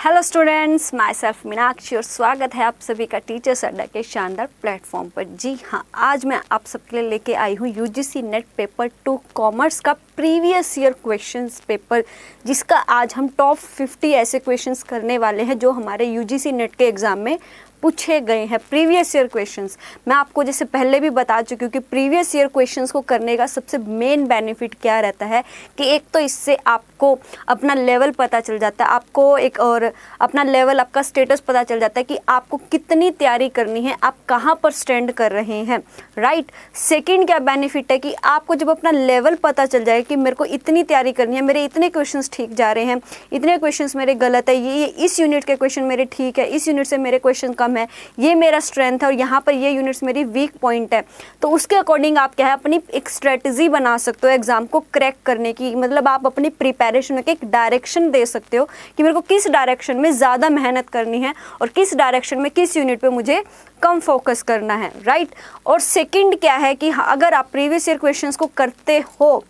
Hello students, my self Meenakshi और स्वागत है आप सभी का टीचर्स अड्डा के शानदार प्लेटफॉर्म पर। जी हाँ, आज मैं आप सबके लिए लेके आई हूँ यूजीसी नेट पेपर 2 कॉमर्स का प्रीवियस ईयर क्वेश्चंस पेपर, जिसका आज हम टॉप 50 ऐसे क्वेश्चंस करने वाले हैं जो हमारे यूजीसी नेट के एग्ज़ाम में पूछे गए हैं। प्रीवियस ईयर क्वेश्चंस मैं आपको जैसे पहले भी बता चुकी हूँ कि प्रीवियस ईयर क्वेश्चंस को करने का सबसे मेन बेनिफिट क्या रहता है कि एक तो इससे आपको अपना लेवल पता चल जाता है, आपको एक और अपना लेवल, आपका स्टेटस पता चल जाता है कि आपको कितनी तैयारी करनी है, आप कहाँ पर स्टैंड कर रहे हैं, राइट। सेकेंड क्या बेनिफिट है कि आपको जब अपना लेवल पता चल जाए कि मेरे को इतनी तैयारी करनी है, मेरे इतने क्वेश्चंस ठीक जा रहे हैं, इतने क्वेश्चंस मेरे गलत है, ये इस यूनिट के क्वेश्चन मेरे ठीक है, इस यूनिट से मेरे क्वेश्चन कम है, ये मेरा स्ट्रेंथ है और यहाँ पर ये यूनिट्स मेरी वीक पॉइंट है, तो उसके अकॉर्डिंग आप क्या है अपनी एक स्ट्रेटजी बना सकते हो एग्जाम को क्रैक करने की। मतलब आप अपनी प्रिपरेशन के एक डायरेक्शन दे सकते हो कि मेरे को किस डायरेक्शन में ज़्यादा मेहनत करनी है और किस डायरेक्शन में किस यूनिट पे मुझे कम फोकस करना है, राइट। और सेकंड क्या है कि अगर आप प्रीवियस ईयर क्वेश्चंस को करते हो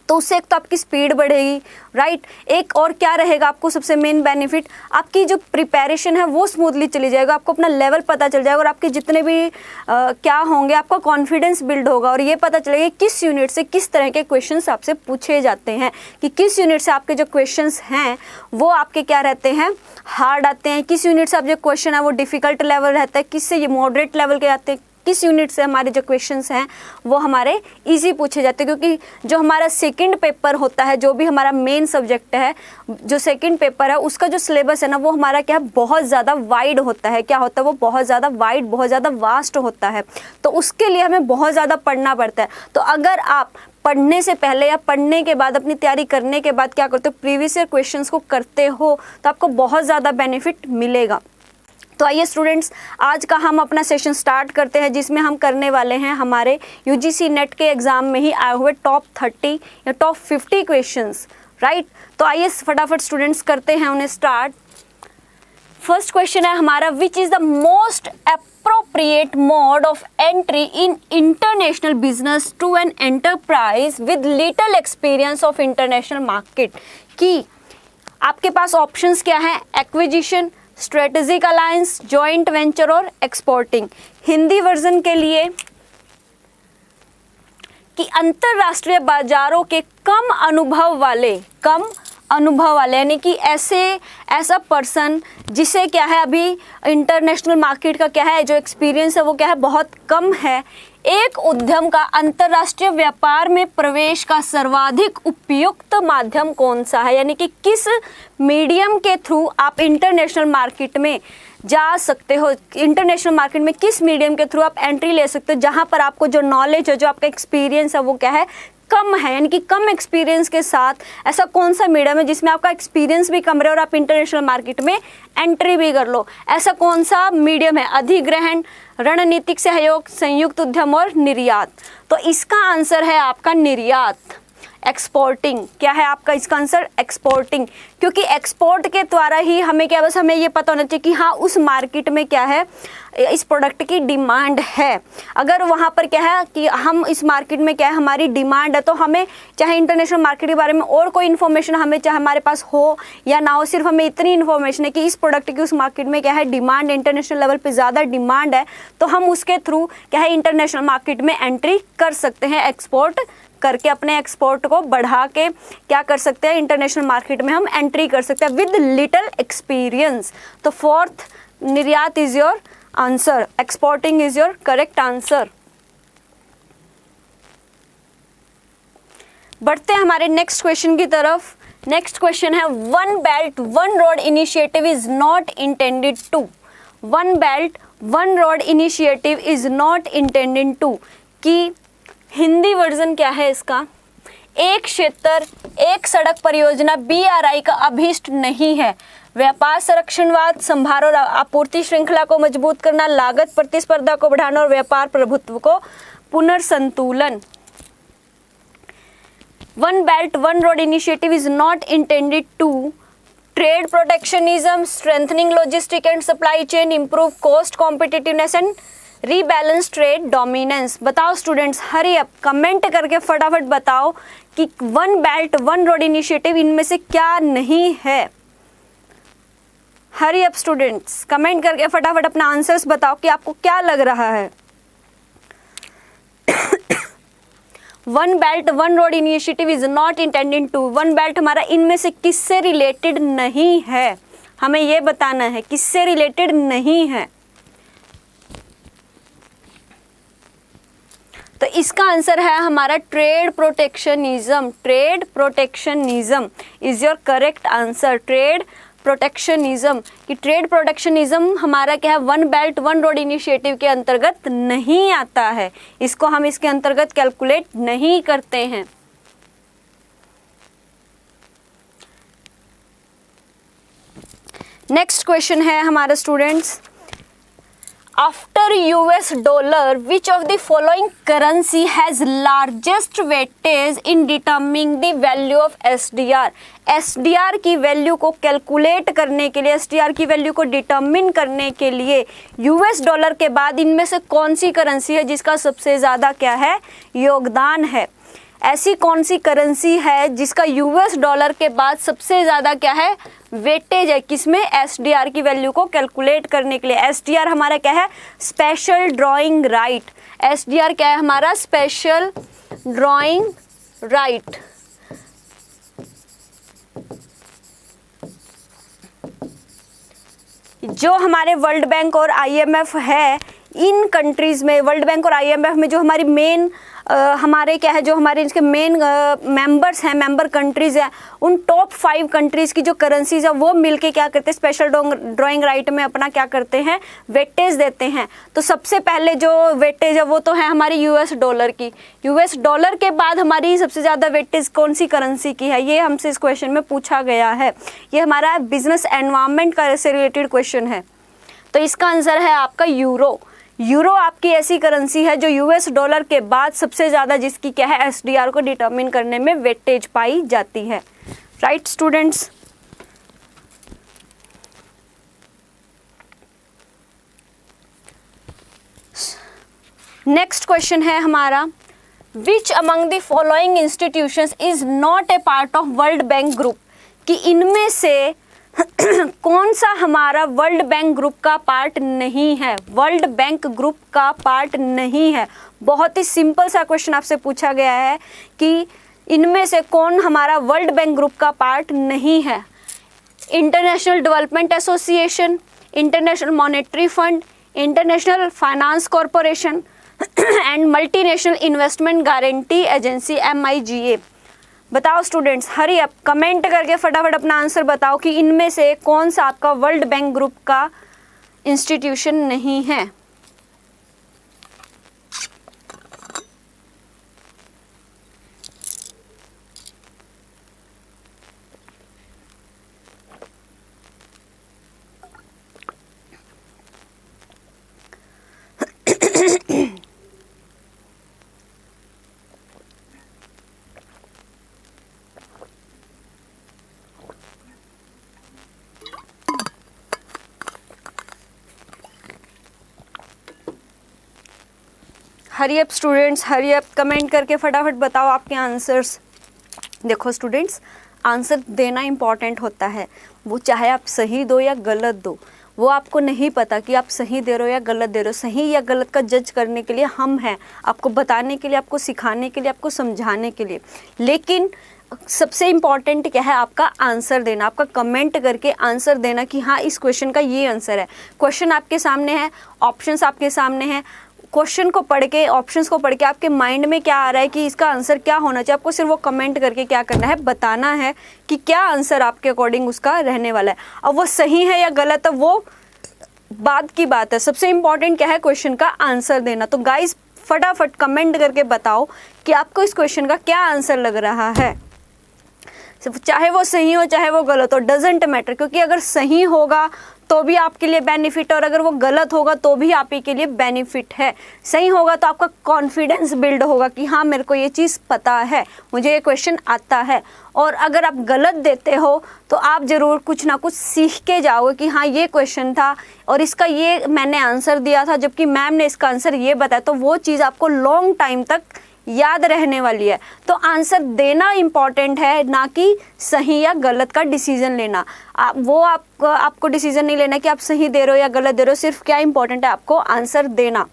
तो उससे एक तो आपकी स्पीड बढ़ेगी, राइट। एक और क्या रहेगा आपको सबसे मेन बेनिफिट, आपकी जो प्रिपरेशन है वो स्मूथली चली जाएगा, आपको अपना लेवल पता चल जाएगा और आपके जितने भी क्या होंगे, आपका कॉन्फिडेंस बिल्ड होगा और ये पता चलेगा किस यूनिट से किस तरह के क्वेश्चंस आपसे पूछे जाते हैं, कि किस यूनिट से आपके जो क्वेश्चंस हैं वो आपके क्या रहते हैं, हार्ड आते हैं, किस यूनिट से आप जो क्वेश्चन है वो डिफ़िकल्ट लेवल रहता है, किससे ये मॉडरेट लेवल के आते हैं, किस यूनिट से हमारे जो क्वेश्चंस हैं वो हमारे इजी पूछे जाते हैं। क्योंकि जो हमारा सेकंड पेपर होता है, जो भी हमारा मेन सब्जेक्ट है, जो सेकंड पेपर है उसका जो सिलेबस है ना वो हमारा क्या है, बहुत ज़्यादा वाइड होता है। क्या होता है वो बहुत ज़्यादा वाइड, बहुत ज़्यादा वास्ट होता है, तो उसके लिए हमें बहुत ज़्यादा पढ़ना पड़ता है। तो अगर आप पढ़ने से पहले या पढ़ने के बाद, अपनी तैयारी करने के बाद क्या करते हो, प्रीवियस ईयर क्वेश्चंस को करते हो तो आपको बहुत ज़्यादा बेनिफिट मिलेगा। तो आइए स्टूडेंट्स, आज का हम अपना सेशन स्टार्ट करते हैं, जिसमें हम करने वाले हैं हमारे यूजीसी नेट के एग्ज़ाम में ही आए हुए टॉप 30 या टॉप 50 क्वेश्चंस, राइट। तो आइए फटाफट स्टूडेंट्स करते हैं उन्हें स्टार्ट। फर्स्ट क्वेश्चन है हमारा, which is the most appropriate mode of entry in international business to an enterprise with little experience of international market। कि आपके पास ऑप्शंस क्या हैं, acquisition, strategic alliance, joint venture और एक्सपोर्टिंग। हिंदी वर्जन के लिए कि अंतरराष्ट्रीय बाजारों के कम अनुभव वाले यानी कि ऐसा पर्सन जिसे क्या है अभी इंटरनेशनल मार्केट का क्या है जो एक्सपीरियंस है वो क्या है बहुत कम है, एक उद्यम का अंतर्राष्ट्रीय व्यापार में प्रवेश का सर्वाधिक उपयुक्त माध्यम कौन सा है, यानी कि किस मीडियम के थ्रू आप इंटरनेशनल मार्केट में जा सकते हो, इंटरनेशनल मार्केट में किस मीडियम के थ्रू आप एंट्री ले सकते हो, जहां पर आपको जो नॉलेज है, जो आपका एक्सपीरियंस है वो क्या है कम है, यानी कि कम एक्सपीरियंस के साथ ऐसा कौन सा मीडियम है जिसमें आपका एक्सपीरियंस भी कम रहे और आप इंटरनेशनल मार्केट में एंट्री भी कर लो। ऐसा कौन सा मीडियम है, अधिग्रहण, रणनीतिक सहयोग, संयुक्त उद्यम और निर्यात। तो इसका आंसर है आपका निर्यात, एक्सपोर्टिंग। क्या है आपका इसका आंसर, एक्सपोर्टिंग। क्योंकि एक्सपोर्ट के द्वारा ही हमें क्या, बस हमें ये पता होना चाहिए कि हाँ उस मार्केट में क्या है, इस प्रोडक्ट की डिमांड है। अगर वहाँ पर क्या है कि हम इस मार्केट में क्या है हमारी डिमांड है, तो हमें चाहे इंटरनेशनल मार्केट के बारे में और कोई इन्फॉर्मेशन हमें चाहे हमारे पास हो या ना हो, सिर्फ हमें इतनी इन्फॉर्मेशन है कि इस प्रोडक्ट की उस मार्केट में क्या है डिमांड, इंटरनेशनल लेवल पे ज़्यादा डिमांड है, तो हम उसके थ्रू क्या है इंटरनेशनल मार्केट में एंट्री कर सकते हैं, एक्सपोर्ट करके अपने एक्सपोर्ट को बढ़ा के क्या कर सकते हैं, इंटरनेशनल मार्केट में हम एंट्री कर सकते हैं विद लिटिल एक्सपीरियंस। तो फोर्थ, निर्यात is your answer, exporting is your correct answer. बढ़ते हैं हमारे नेक्स्ट क्वेश्चन की तरफ। नेक्स्ट क्वेश्चन है, one belt one road initiative is not intended to. One belt one road initiative is not intended to की Hindi version क्या है इसका, एक क्षेत्र एक सड़क परियोजना BRI का अभीष्ट नहीं है। व्यापार संरक्षणवाद, संभार और आपूर्ति श्रृंखला को मजबूत करना, लागत प्रतिस्पर्धा को बढ़ाना और व्यापार प्रभुत्व को पुनर्संतुलन। One belt one road initiative is not intended to trade protectionism, strengthening logistic and supply chain, improve cost competitiveness and rebalance trade dominance. बताओ स्टूडेंट्स, हरी अप, कमेंट करके फटाफट बताओ कि one belt one road initiative इनमें से क्या नहीं है। हरी अप स्टूडेंट्स, कमेंट करके फटाफट अपना आंसर्स बताओ कि आपको क्या लग रहा है। One belt one road initiative is not intended to, one belt हमारा इनमें से किससे रिलेटेड नहीं है, हमें ये बताना है किससे रिलेटेड नहीं है। तो इसका आंसर है हमारा trade protectionism. Trade protectionism is your correct answer. Trade protectionism, कि ट्रेड प्रोटेक्शनिज्म हमारा क्या है, one belt one road initiative के अंतर्गत नहीं आता है, इसको हम इसके अंतर्गत कैलकुलेट नहीं करते हैं। नेक्स्ट क्वेश्चन है हमारा students, after US dollar which of the following currency has largest weightage in डिटर्मिंग the value of SDR. SDR की वैल्यू को कैलकुलेट करने के लिए, एसडीआर की वैल्यू को डिटर्मिन करने के लिए यूएस डॉलर के बाद इनमें से कौन सी करेंसी है जिसका सबसे ज़्यादा क्या है, योगदान है। ऐसी कौन सी करेंसी है जिसका यूएस डॉलर के बाद सबसे ज़्यादा क्या है, वेटेज है, किसमें, एसडीआर की वैल्यू को कैलकुलेट करने के लिए। एसडीआर हमारा क्या है, स्पेशल ड्राइंग राइट। एसडीआर क्या है हमारा, स्पेशल ड्राइंग राइट। जो हमारे वर्ल्ड बैंक और आईएमएफ है, इन कंट्रीज़ में, वर्ल्ड बैंक और आईएमएफ में जो हमारी मेन हमारे क्या है, जो हमारे इसके मेन मेंबर्स हैं, मेंबर कंट्रीज़ हैं, उन टॉप 5 कंट्रीज़ की जो करेंसीज है वो मिलके क्या करते हैं, स्पेशल ड्राइंग राइट में अपना क्या करते हैं, वेटेज देते हैं। तो सबसे पहले जो वेटेज है वो तो है हमारी यूएस डॉलर की। यूएस डॉलर के बाद हमारी सबसे ज़्यादा वेटेज कौन सी करेंसी की है, ये हमसे इस क्वेश्चन में पूछा गया है। ये हमारा बिजनेस एनवायरनमेंट का से रिलेटेड क्वेश्चन है। तो इसका आंसर है आपका यूरो। यूरो आपकी ऐसी करेंसी है जो यूएस डॉलर के बाद सबसे ज़्यादा जिसकी क्या है, एसडीआर को डिटरमिन करने में वेटेज पाई जाती है। राइट स्टूडेंट्स, नेक्स्ट क्वेश्चन है हमारा, which among the following institutions is not a part of world bank group, कि इनमें से कौन सा हमारा वर्ल्ड बैंक ग्रुप का पार्ट नहीं है, वर्ल्ड बैंक ग्रुप का पार्ट नहीं है। बहुत ही सिंपल सा क्वेश्चन आपसे पूछा गया है कि इनमें से कौन हमारा वर्ल्ड बैंक ग्रुप का पार्ट नहीं है। International development association, international monetary fund, international finance corporation and multinational investment guarantee agency MIGA। बताओ स्टूडेंट्स, हरी अप, कमेंट करके फटाफट अपना आंसर बताओ कि इनमें से कौन सा आपका वर्ल्ड बैंक ग्रुप का इंस्टीट्यूशन नहीं है। हरी up students, hurry up, comment करके फटाफट बताओ आपके आंसर्स। देखो स्टूडेंट्स, आंसर देना इम्पॉर्टेंट होता है, वो चाहे आप सही दो या गलत दो, वो आपको नहीं पता कि आप सही दे रहे हो या गलत दे रहे हो। सही या गलत का जज करने के लिए हम हैं, आपको बताने के लिए, आपको सिखाने के लिए, आपको समझाने के लिए। लेकिन सबसे इम्पॉर्टेंट क्या है, आपका आंसर देना, आपका कमेंट करके आंसर देना कि हाँ इस क्वेश्चन का ये आंसर है। क्वेश्चन आपके सामने है, ऑप्शंस आपके सामने हैं, क्वेश्चन को पढ़ के, ऑप्शंस को पढ़ के आपके माइंड में क्या आ रहा है कि इसका आंसर क्या होना चाहिए, आपको सिर्फ वो कमेंट करके क्या करना है, बताना है कि क्या आंसर आपके अकॉर्डिंग उसका रहने वाला है। अब वो सही है या गलत है वो बाद की बात है, सबसे इम्पॉर्टेंट क्या है, क्वेश्चन का आंसर देना। तो गाइज फटाफट कमेंट करके बताओ कि आपको इस क्वेश्चन का क्या आंसर लग रहा है। चाहे वो सही हो चाहे वो गलत हो, डजेंट मैटर, क्योंकि अगर सही होगा तो भी आपके लिए बेनिफिट और अगर वो गलत होगा तो भी आप ही के लिए बेनिफिट है। सही होगा तो आपका कॉन्फिडेंस बिल्ड होगा कि हाँ मेरे को ये चीज़ पता है, मुझे ये क्वेश्चन आता है। और अगर आप गलत देते हो तो आप ज़रूर कुछ ना कुछ सीख के जाओगे कि हाँ ये क्वेश्चन था और इसका ये मैंने आंसर दिया था जबकि मैम ने इसका आंसर ये बताया, तो वो चीज़ आपको लॉन्ग टाइम तक याद रहने वाली है। तो आंसर देना इम्पॉर्टेंट है, ना कि सही या गलत का डिसीजन लेना। आपको डिसीजन नहीं लेना कि आप सही दे रहे हो या गलत दे रहे हो, सिर्फ क्या इंपॉर्टेंट है, आपको आंसर देना।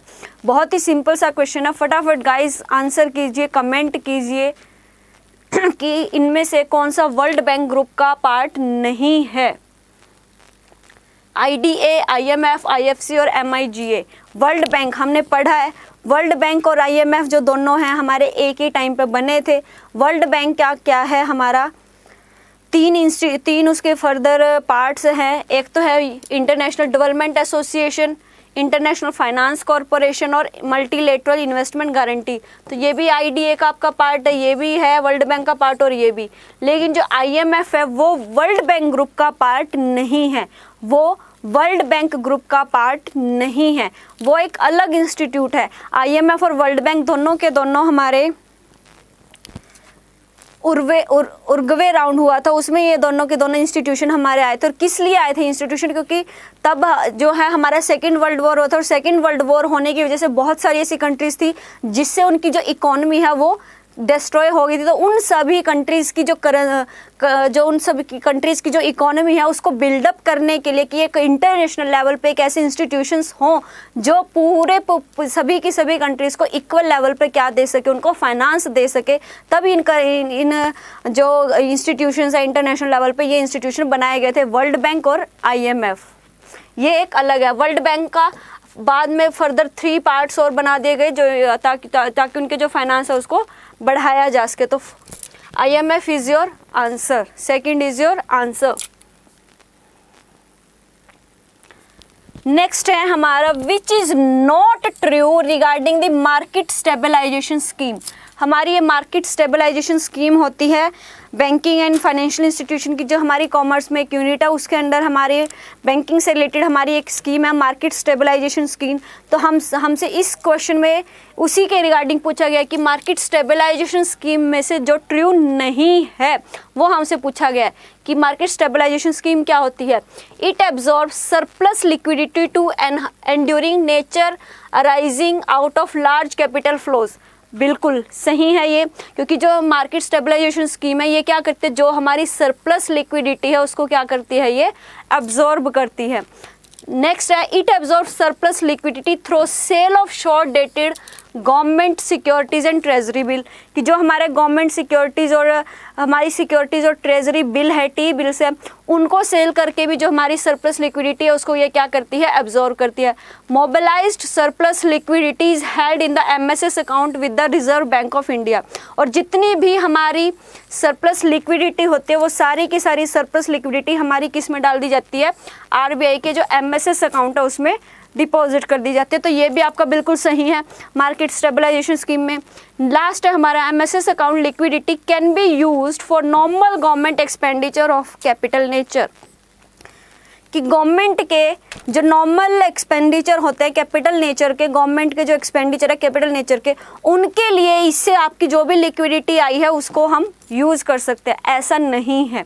बहुत ही सिंपल सा क्वेश्चन है, फटाफट गाइस आंसर कीजिए, कमेंट कीजिए कि इनमें से कौन सा वर्ल्ड बैंक ग्रुप का पार्ट नहीं है। IDA, IMF, IFC और MIGA। वर्ल्ड बैंक हमने पढ़ा है, वर्ल्ड बैंक और IMF जो दोनों हैं हमारे एक ही टाइम पे बने थे। वर्ल्ड बैंक क्या है हमारा, तीन उसके फर्दर पार्ट्स हैं। एक तो है international development association, international finance corporation और मल्टीलेटरल इन्वेस्टमेंट गारंटी। तो ये भी IDA का आपका पार्ट है, ये भी है वर्ल्ड बैंक का पार्ट और ये भी। लेकिन जो IMF है वो वर्ल्ड बैंक ग्रुप का पार्ट नहीं है, वो वर्ल्ड बैंक ग्रुप का पार्ट नहीं है, वो एक अलग इंस्टीट्यूट है। IMF और वर्ल्ड बैंक दोनों के दोनों हमारे उर्गवे राउंड हुआ था, उसमें ये दोनों के दोनों इंस्टीट्यूशन हमारे आए थे। और किस लिए आए थे इंस्टीट्यूशन, क्योंकि तब जो है हमारा सेकेंड वर्ल्ड वॉर हुआ था, और सेकेंड वर्ल्ड वॉर होने की वजह से बहुत सारी ऐसी कंट्रीज थी जिससे उनकी जो इकोनॉमी है वो डिस्ट्रॉय हो गई थी। तो उन सभी कंट्रीज़ की जो इकोनॉमी है उसको बिल्डअप करने के लिए कि एक इंटरनेशनल लेवल पे एक ऐसे इंस्टीट्यूशंस हों जो पूरे सभी की सभी कंट्रीज़ को इक्वल लेवल पे क्या दे सके, उनको फाइनेंस दे सके, तब इन जो इंस्टीट्यूशंस है इंटरनेशनल लेवल पे ये इंस्टीट्यूशन बनाए गए थे, वर्ल्ड बैंक और IMF। ये एक अलग है। वर्ल्ड बैंक का बाद में फर्दर 3 पार्ट्स और बना दिए गए जो ताकि उनके जो फाइनेंस है उसको बढ़ाया जा सके। तो IMF is your answer, second is your answer. Next है हमारा which is not true regarding the market stabilization scheme. हमारी ये मार्केट स्टेबलाइजेशन स्कीम होती है बैंकिंग एंड फाइनेंशियल इंस्टीट्यूशन की, जो हमारी कॉमर्स में एक यूनिट है उसके अंदर हमारे बैंकिंग से रिलेटेड हमारी एक स्कीम है मार्केट स्टेबलाइजेशन स्कीम। तो हमसे इस क्वेश्चन में उसी के रिगार्डिंग पूछा गया कि मार्केट स्टेबलाइजेशन स्कीम में से जो ट्रू नहीं है वो हमसे पूछा गया है कि मार्केट स्टेबलाइजेशन स्कीम क्या होती है। It absorb surplus liquidity to enduring nature arising out of large capital flows. बिल्कुल सही है ये, क्योंकि जो मार्केट स्टेबलाइजेशन स्कीम है ये क्या करती है, जो हमारी सरप्लस लिक्विडिटी है उसको क्या करती है, ये अब्जॉर्ब करती है। नेक्स्ट है it absorb surplus liquidity through sale of short dated government securities and treasury bill, कि जो हमारे गवर्नमेंट सिक्योरिटीज़ और हमारी सिक्योरिटीज़ और ट्रेजरी बिल है, टी बिल से, उनको सेल करके भी जो हमारी सरप्लस लिक्विडिटी है उसको ये क्या करती है, एब्जॉर्ब करती है। Mobilised surplus liquidities held in the MSS account with the Reserve Bank of India. और जितनी भी हमारी सरप्लस लिक्विडिटी होती है वो सारी की सारी सरप्लस लिक्विडिटी हमारी किस में डाल दी जाती है, RBI के जो MSS अकाउंट है उसमें डिपॉजिट कर दी जाती है। तो ये भी आपका बिल्कुल सही है मार्केट स्टेबलाइजेशन स्कीम में। लास्ट है हमारा MSS account liquidity can be used for normal government expenditure of capital nature, कि गवर्नमेंट के जो नॉर्मल एक्सपेंडिचर होते हैं कैपिटल नेचर के, गवर्नमेंट के जो एक्सपेंडिचर है कैपिटल नेचर के, उनके लिए इससे आपकी जो भी लिक्विडिटी आई है उसको हम यूज़ कर सकते हैं। ऐसा नहीं है,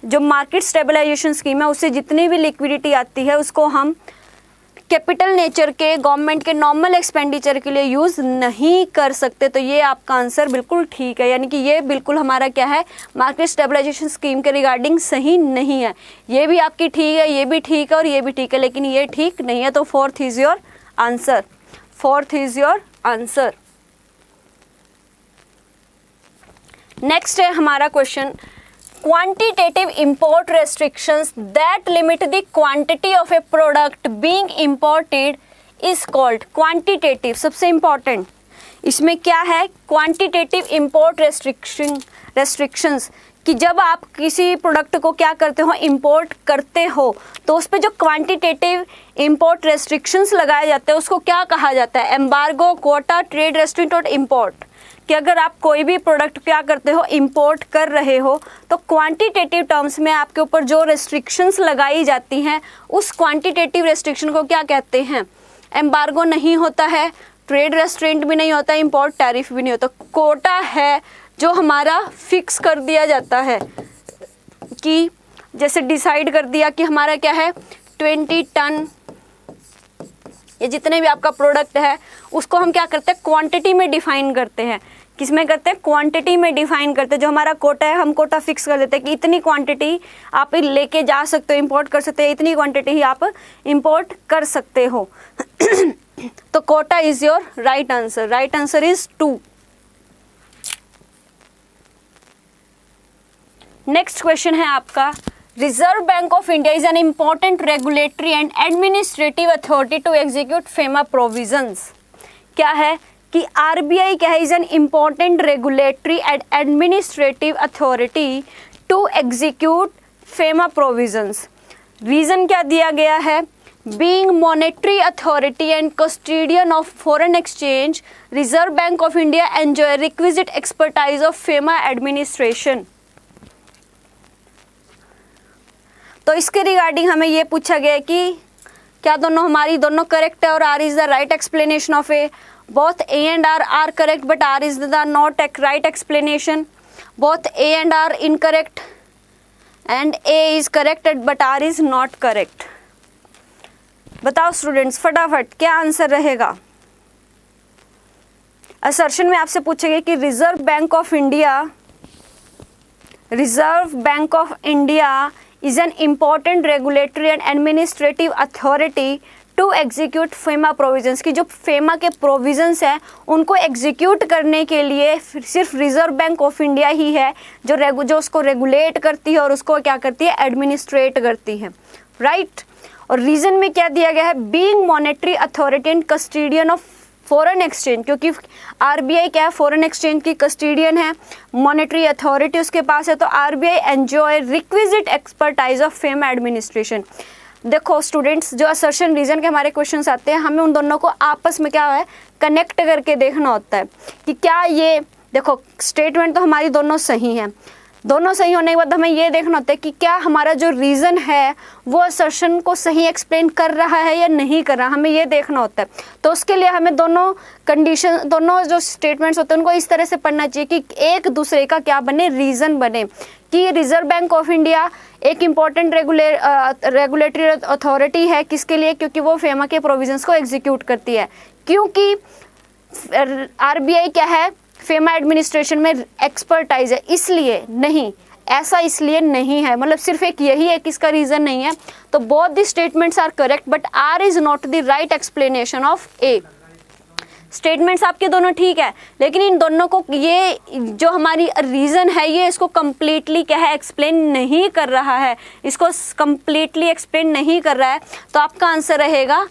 जो मार्केट स्टेबलाइजेशन स्कीम है उससे जितनी भी लिक्विडिटी आती है उसको हम कैपिटल नेचर के गवर्नमेंट के नॉर्मल एक्सपेंडिचर के लिए यूज़ नहीं कर सकते। तो ये आपका आंसर बिल्कुल ठीक है, यानी कि ये बिल्कुल हमारा क्या है, मार्केट स्टेबलाइजेशन स्कीम के रिगार्डिंग सही नहीं है। ये भी आपकी ठीक है, ये भी ठीक है और ये भी ठीक है, लेकिन ये ठीक नहीं है। तो fourth is your answer, fourth is your answer. Next है हमारा question, quantitative import restrictions that limit the quantity of a product being imported is called quantitative। सबसे important इसमें क्या है, quantitative import restrictions, कि जब आप किसी प्रोडक्ट को क्या करते हो, इंपोर्ट करते हो, तो उस पर जो क्वांटिटेटिव इंपोर्ट रेस्ट्रिक्शंस लगाए जाते हैं उसको क्या कहा जाता है, एम्बार्गो, कोटा, ट्रेड रेस्ट्रिक्ट और इंपोर्ट। कि अगर आप कोई भी प्रोडक्ट क्या करते हो, इंपोर्ट कर रहे हो, तो क्वांटिटेटिव टर्म्स में आपके ऊपर जो रेस्ट्रिक्शंस लगाई जाती हैं उस क्वांटिटेटिव रेस्ट्रिक्शन को क्या कहते हैं, एम्बार्गो नहीं होता है, ट्रेड रेस्ट्रेंट भी नहीं होता, इंपोर्ट टैरिफ भी नहीं होता। कोटा है जो हमारा फिक्स कर दिया जाता है, कि जैसे डिसाइड कर दिया कि हमारा क्या है 20 टन ये जितने भी आपका प्रोडक्ट है उसको हम क्या करते हैं, क्वांटिटी में डिफाइन करते हैं। किस में करते हैं, क्वांटिटी में डिफाइन करते हैं। जो हमारा कोटा है हम कोटा फिक्स कर देते हैं कि इतनी क्वांटिटी आप लेके जा सकते हो, इंपोर्ट कर सकते हो, इतनी क्वांटिटी ही आप इंपोर्ट कर सकते हो। तो quota is your right answer. Right answer is 2। Next question है आपका, Reserve Bank of India is an important regulatory and administrative authority to execute FEMA provisions. क्या है कि आरबीआई क्या है, is an important regulatory and administrative authority to execute FEMA provisions. Reason क्या दिया गया है, being monetary authority and custodian of foreign exchange, Reserve Bank of India enjoy requisite expertise of FEMA administration. तो इसके regarding हमें ये पूछा गया है कि क्या दोनों हमारी दोनों करेक्ट है और R is the right explanation of A. Both A and R are correct but R is the not right explanation. Both A and R incorrect and A is correct but R is not correct. बताओ students फटाफट क्या answer रहेगा। Assertion में आपसे पूछेंगे कि Reserve Bank of India is an important regulatory and administrative authority to execute FEMA provisions। की जो FEMA के provisions हैं उनको execute करने के लिए सिर्फ रिजर्व बैंक ऑफ इंडिया ही है जो उसको रेगुलेट करती है और उसको क्या करती है, एडमिनिस्ट्रेट करती है, राइट। और रीजन में क्या दिया गया है, being monetary authority and custodian of foreign exchange, क्योंकि आरबीआई क्या है, फॉरेन एक्सचेंज की कस्टोडियन है, मॉनेटरी अथॉरिटी उसके पास है, तो RBI enjoy requisite expertise of FEMA administration. देखो स्टूडेंट्स, जो असर्शन रीजन के हमारे क्वेश्चंस आते हैं हमें उन दोनों को आपस में क्या है, कनेक्ट करके देखना होता है कि क्या ये, देखो स्टेटमेंट तो हमारी दोनों सही हैं, दोनों सही होने के बाद हमें ये देखना होता है कि क्या हमारा जो रीज़न है वो असर्शन को सही एक्सप्लेन कर रहा है या नहीं कर रहा, हमें ये देखना होता है। तो उसके लिए हमें दोनों कंडीशन, दोनों जो स्टेटमेंट्स होते हैं उनको इस तरह से पढ़ना चाहिए कि एक दूसरे का क्या बने, रीज़न बने। कि रिजर्व बैंक ऑफ इंडिया एक इम्पॉर्टेंट रेगुलेटरी अथॉरिटी है, किसके लिए, क्योंकि वो फेमा के प्रोविजंस को एग्जीक्यूट करती है। क्योंकि आरबीआई क्या है, फेमा एडमिनिस्ट्रेशन में एक्सपर्टाइज है, इसलिए नहीं, ऐसा इसलिए नहीं है, मतलब सिर्फ एक यही एक इसका रीजन नहीं है। तो both the statements are correct but R is not the right explanation of A. Statements आपके दोनों ठीक है, लेकिन इन दोनों को ये जो हमारी रीजन है ये इसको कंप्लीटली क्या है, एक्सप्लेन नहीं कर रहा है, इसको कंप्लीटली एक्सप्लेन नहीं कर रहा है। तो आपका आंसर रहेगा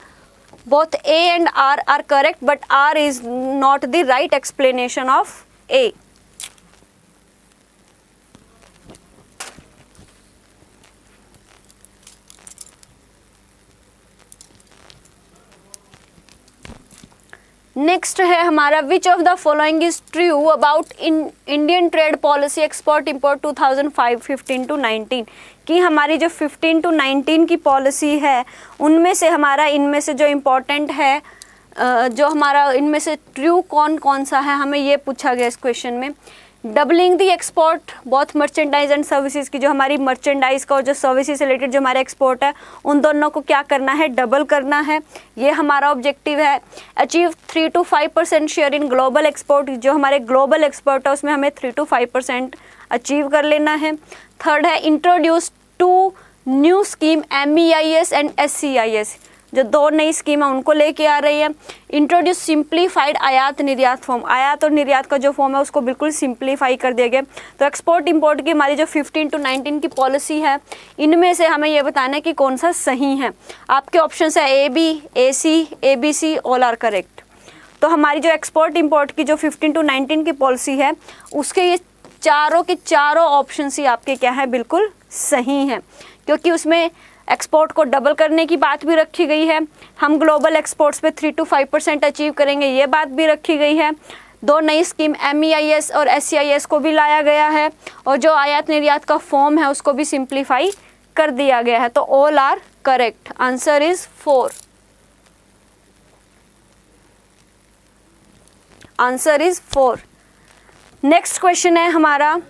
both A and R are correct but R is not the right explanation of A. Next है हमारा, which of the following is true about Indian trade policy export import 2015 to 19। कि हमारी जो 15 to 19 की policy है उनमें से हमारा इनमें से जो इम्पोर्टेंट है, जो हमारा इनमें से ट्रू कौन कौन सा है, हमें ये पूछा गया इस क्वेश्चन में। Doubling the export both merchandise and services की जो हमारी मर्चेंडाइज का और जो सर्विसेज से रिलेटेड जो हमारा एक्सपोर्ट है उन दोनों को क्या करना है, डबल करना है, ये हमारा ऑब्जेक्टिव है। Achieve 3 to 5% share in global export, जो हमारे ग्लोबल एक्सपोर्ट है उसमें हमें 3 to 5% अचीव कर लेना है। थर्ड है introduce 2 new scheme MEIS and SCIS, जो 2 नई स्कीम है उनको लेके आ रही है। इंट्रोड्यूस सिंप्लीफाइड आयात निर्यात फॉर्म, आयात और निर्यात का जो फॉर्म है उसको बिल्कुल सिंप्लीफाई कर दिया गया। तो एक्सपोर्ट इंपोर्ट की हमारी जो 15 to 19 की पॉलिसी है इनमें से हमें ये बताना है कि कौन सा सही है। आपके ऑप्शन है AB, AC, ABC, all are correct. तो हमारी जो एक्सपोर्ट इंपोर्ट की जो 15 to 19 की पॉलिसी है उसके ये चारों के चारों ऑप्शन ही आपके क्या है, बिल्कुल सही हैं, क्योंकि उसमें एक्सपोर्ट को डबल करने की बात भी रखी गई है, हम ग्लोबल एक्सपोर्ट्स पे 3 to 5% अचीव करेंगे ये बात भी रखी गई है, 2 नई स्कीम MEIS और SCIS को भी लाया गया है, और जो आयात निर्यात का फॉर्म है उसको भी सिंप्लीफाई कर दिया गया है। तो all are correct, answer is 4। Answer is 4। Next question है हमारा,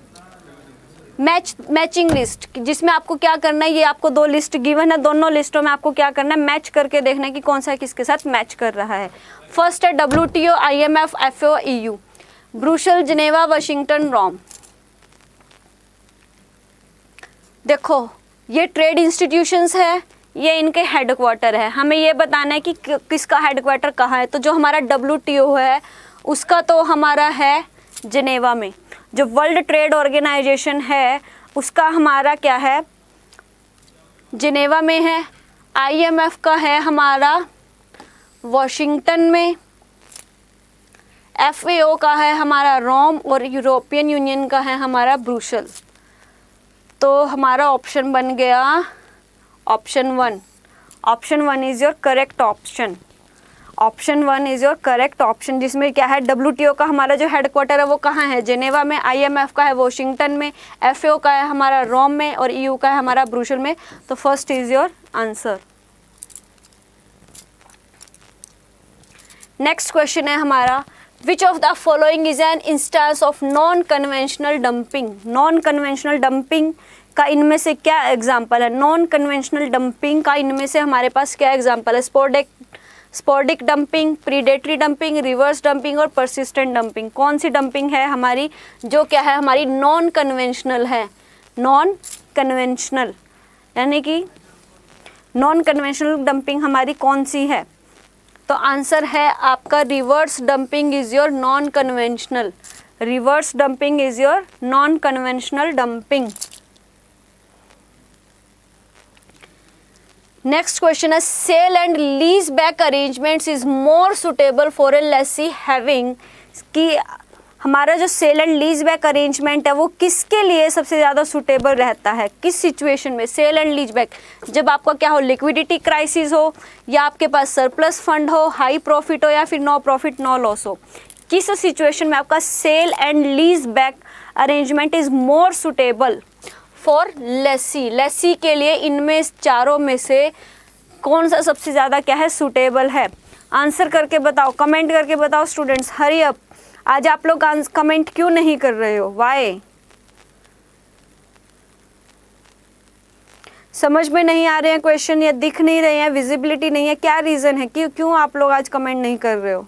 मैचिंग लिस्ट, जिसमें आपको क्या करना है, ये आपको दो लिस्ट गिवन है, दोनों लिस्टों में आपको क्या करना है, मैच करके देखना है कि कौन सा किसके साथ मैच कर रहा है। फर्स्ट है WTO, IMF, FAO, EU, Brussels, Geneva, Washington, Rome. देखो ये ट्रेड इंस्टीट्यूशंस है, ये इनके हेडक्वार्टर है, हमें ये बताना है कि किसका हेडक्वार्टर कहाँ है। तो जो हमारा WTO है उसका तो हमारा है जिनेवा में, जो वर्ल्ड ट्रेड ऑर्गेनाइजेशन है उसका हमारा क्या है, जिनेवा में है। IMF का है हमारा वॉशिंगटन में, FAO का है हमारा रोम, और यूरोपियन यूनियन का है हमारा ब्रुसेल। तो हमारा ऑप्शन बन गया option 1। Option 1 is your correct option. Option 1 is your correct option, जिसमें क्या है, WTO का हमारा जो हेडक्वार्टर है वो कहाँ है, जिनेवा में, IMF का है वॉशिंगटन में, FAO का है हमारा रोम में, और EU का है हमारा ब्रुसेल में। तो first is your answer. Next question है हमारा, which of the following is an instance of non conventional dumping. Non conventional dumping का इनमें से क्या एग्जाम्पल है, नॉन कन्वेंशनल डंपिंग का इनमें से हमारे पास क्या एग्जाम्पल है, sporadic dumping, predatory dumping, reverse dumping और परसिस्टेंट डंपिंग। कौन सी डंपिंग है हमारी जो क्या है, हमारी नॉन कन्वेंशनल है, नॉन कन्वेंशनल, यानी कि नॉन कन्वेंशनल डंपिंग हमारी कौन सी है। तो आंसर है आपका reverse dumping is your non conventional. Reverse dumping is your non conventional dumping. Next question है, sale and lease back arrangements is more suitable for a lessee having. कि हमारा जो sale and lease back arrangement है वो किसके लिए सबसे ज़्यादा सुटेबल रहता है, किस सिचुएशन में। सेल एंड लीज बैक, जब आपका क्या हो, लिक्विडिटी क्राइसिस हो, या आपके पास सरप्लस फंड हो, हाई प्रॉफिट हो, या फिर नो प्रॉफिट नो लॉस हो, किस सिचुएशन में आपका sale and lease back arrangement is more suitable for lessee. Lessee के लिए इनमें चारों में से कौन सा सबसे ज़्यादा क्या है, सुटेबल है। आंसर करके बताओ, कमेंट करके बताओ स्टूडेंट्स, हरी अप। आज आप लोग कमेंट क्यों नहीं कर रहे हो, वाई? समझ में नहीं आ रहे हैं क्वेश्चन, या दिख नहीं रहे हैं, विजिबिलिटी नहीं है, क्या रीज़न है कि क्यों आप लोग आज कमेंट नहीं कर रहे हो?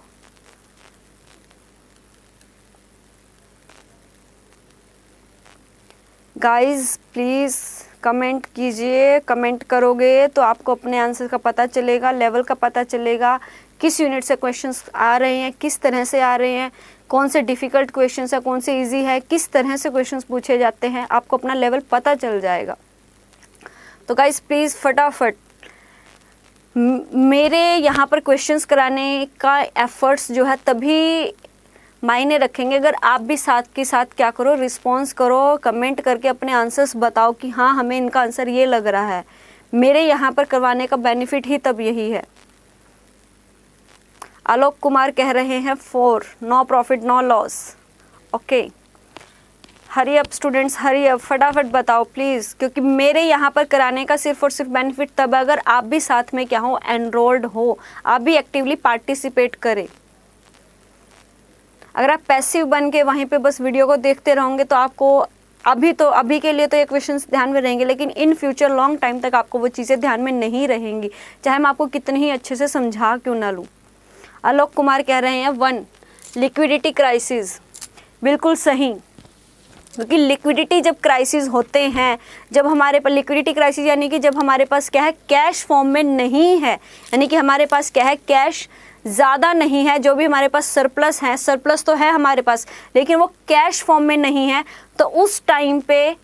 गाइस प्लीज़ कमेंट कीजिए, कमेंट करोगे तो आपको अपने आंसर का पता चलेगा, लेवल का पता चलेगा, किस यूनिट से क्वेश्चंस आ रहे हैं, किस तरह से आ रहे हैं, कौन से डिफ़िकल्ट क्वेश्चंस है, कौन से इजी है, किस तरह से क्वेश्चंस पूछे जाते हैं, आपको अपना लेवल पता चल जाएगा। तो गाइस प्लीज़ फटाफट मेरे यहाँ पर क्वेश्चंस कराने का एफर्ट्स जो है तभी मायने रखेंगे अगर आप भी साथ के साथ क्या करो, रिस्पॉन्स करो, कमेंट करके अपने आंसर्स बताओ कि हाँ हमें इनका आंसर ये लग रहा है। मेरे यहाँ पर करवाने का बेनिफिट ही तब यही है। आलोक कुमार कह रहे हैं 4, no profit no loss. Okay, hurry up students, hurry up, फटाफट बताओ प्लीज़, क्योंकि मेरे यहाँ पर कराने का सिर्फ और सिर्फ बेनिफिट तब है अगर आप भी साथ में क्या हो, एनरोल्ड हो, आप भी एक्टिवली पार्टिसिपेट करें। अगर आप पैसिव बन के वहीं पे बस वीडियो को देखते रहोगे तो आपको अभी के लिए तो ये क्वेश्चंस ध्यान में रहेंगे, लेकिन इन फ्यूचर लॉन्ग टाइम तक आपको वो चीज़ें ध्यान में नहीं रहेंगी, चाहे मैं आपको कितनी ही अच्छे से समझा क्यों ना लूँ। आलोक कुमार कह रहे हैं 1, लिक्विडिटी क्राइसिस। बिल्कुल सही, क्योंकि लिक्विडिटी जब क्राइसिस होते हैं, जब हमारे पास लिक्विडिटी क्राइसिस यानी कि जब हमारे पास क्या है, कैश फॉर्म में नहीं है, यानी कि हमारे पास क्या है, कैश ज़्यादा नहीं है, जो भी हमारे पास सरप्लस है, सरप्लस तो है हमारे पास लेकिन वो कैश फॉर्म में नहीं है, तो उस टाइम पे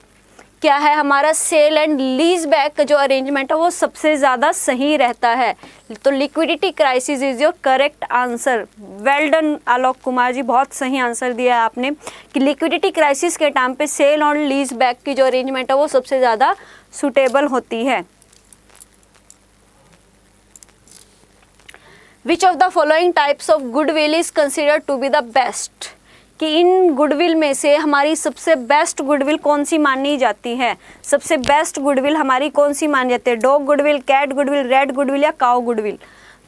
क्या है, हमारा सेल एंड लीज बैक का जो अरेंजमेंट है वो सबसे ज़्यादा सही रहता है। तो liquidity crisis is your correct answer. Well done Alok Kumar ji, बहुत सही आंसर दिया है आपने कि लिक्विडिटी क्राइसिस के टाइम पे सेल और लीज बैक की जो अरेंजमेंट है वो सबसे ज़्यादा सुटेबल होती है। Which of the following types of goodwill is considered to be the best. कि इन गुडविल में से हमारी सबसे बेस्ट गुडविल कौन सी मानी जाती है, सबसे बेस्ट गुडविल हमारी कौन सी मानी जाती है, dog goodwill, cat goodwill, red goodwill या काउ गुडविल।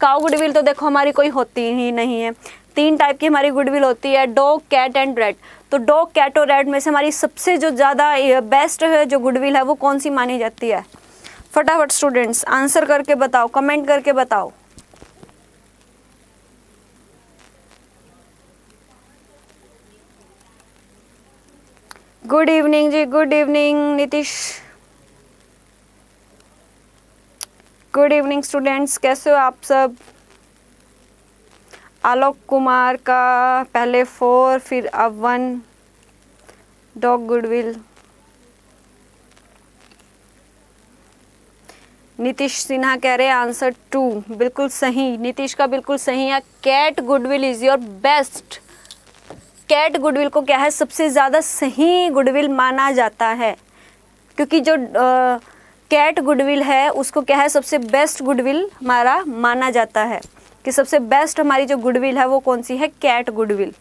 काउ गुडविल तो देखो हमारी कोई होती ही नहीं है। 3 टाइप की हमारी गुडविल होती है, डॉग, कैट एंड रैट। तो डॉग, कैट और रैट में से हमारी सबसे जो ज़्यादा बेस्ट है जो गुडविल है वो कौन सी मानी जाती है? फटाफट स्टूडेंट्स आंसर करके बताओ, कमेंट करके बताओ। गुड इवनिंग जी, good evening Nitish, good evening students, कैसे हो आप सब? आलोक कुमार का पहले 4 फिर अब 1 डॉग गुडविल। नीतीश सिन्हा कह रहे हैं आंसर 2, बिल्कुल सही, नीतीश का बिल्कुल सही है। Cat goodwill is your best. Cat goodwill को क्या है, सबसे ज़्यादा सही गुडविल माना जाता है, क्योंकि जो कैट गुडविल है उसको क्या है, सबसे बेस्ट गुडविल हमारा माना जाता है कि सबसे बेस्ट हमारी जो गुडविल है वो कौन सी है? Cat goodwill.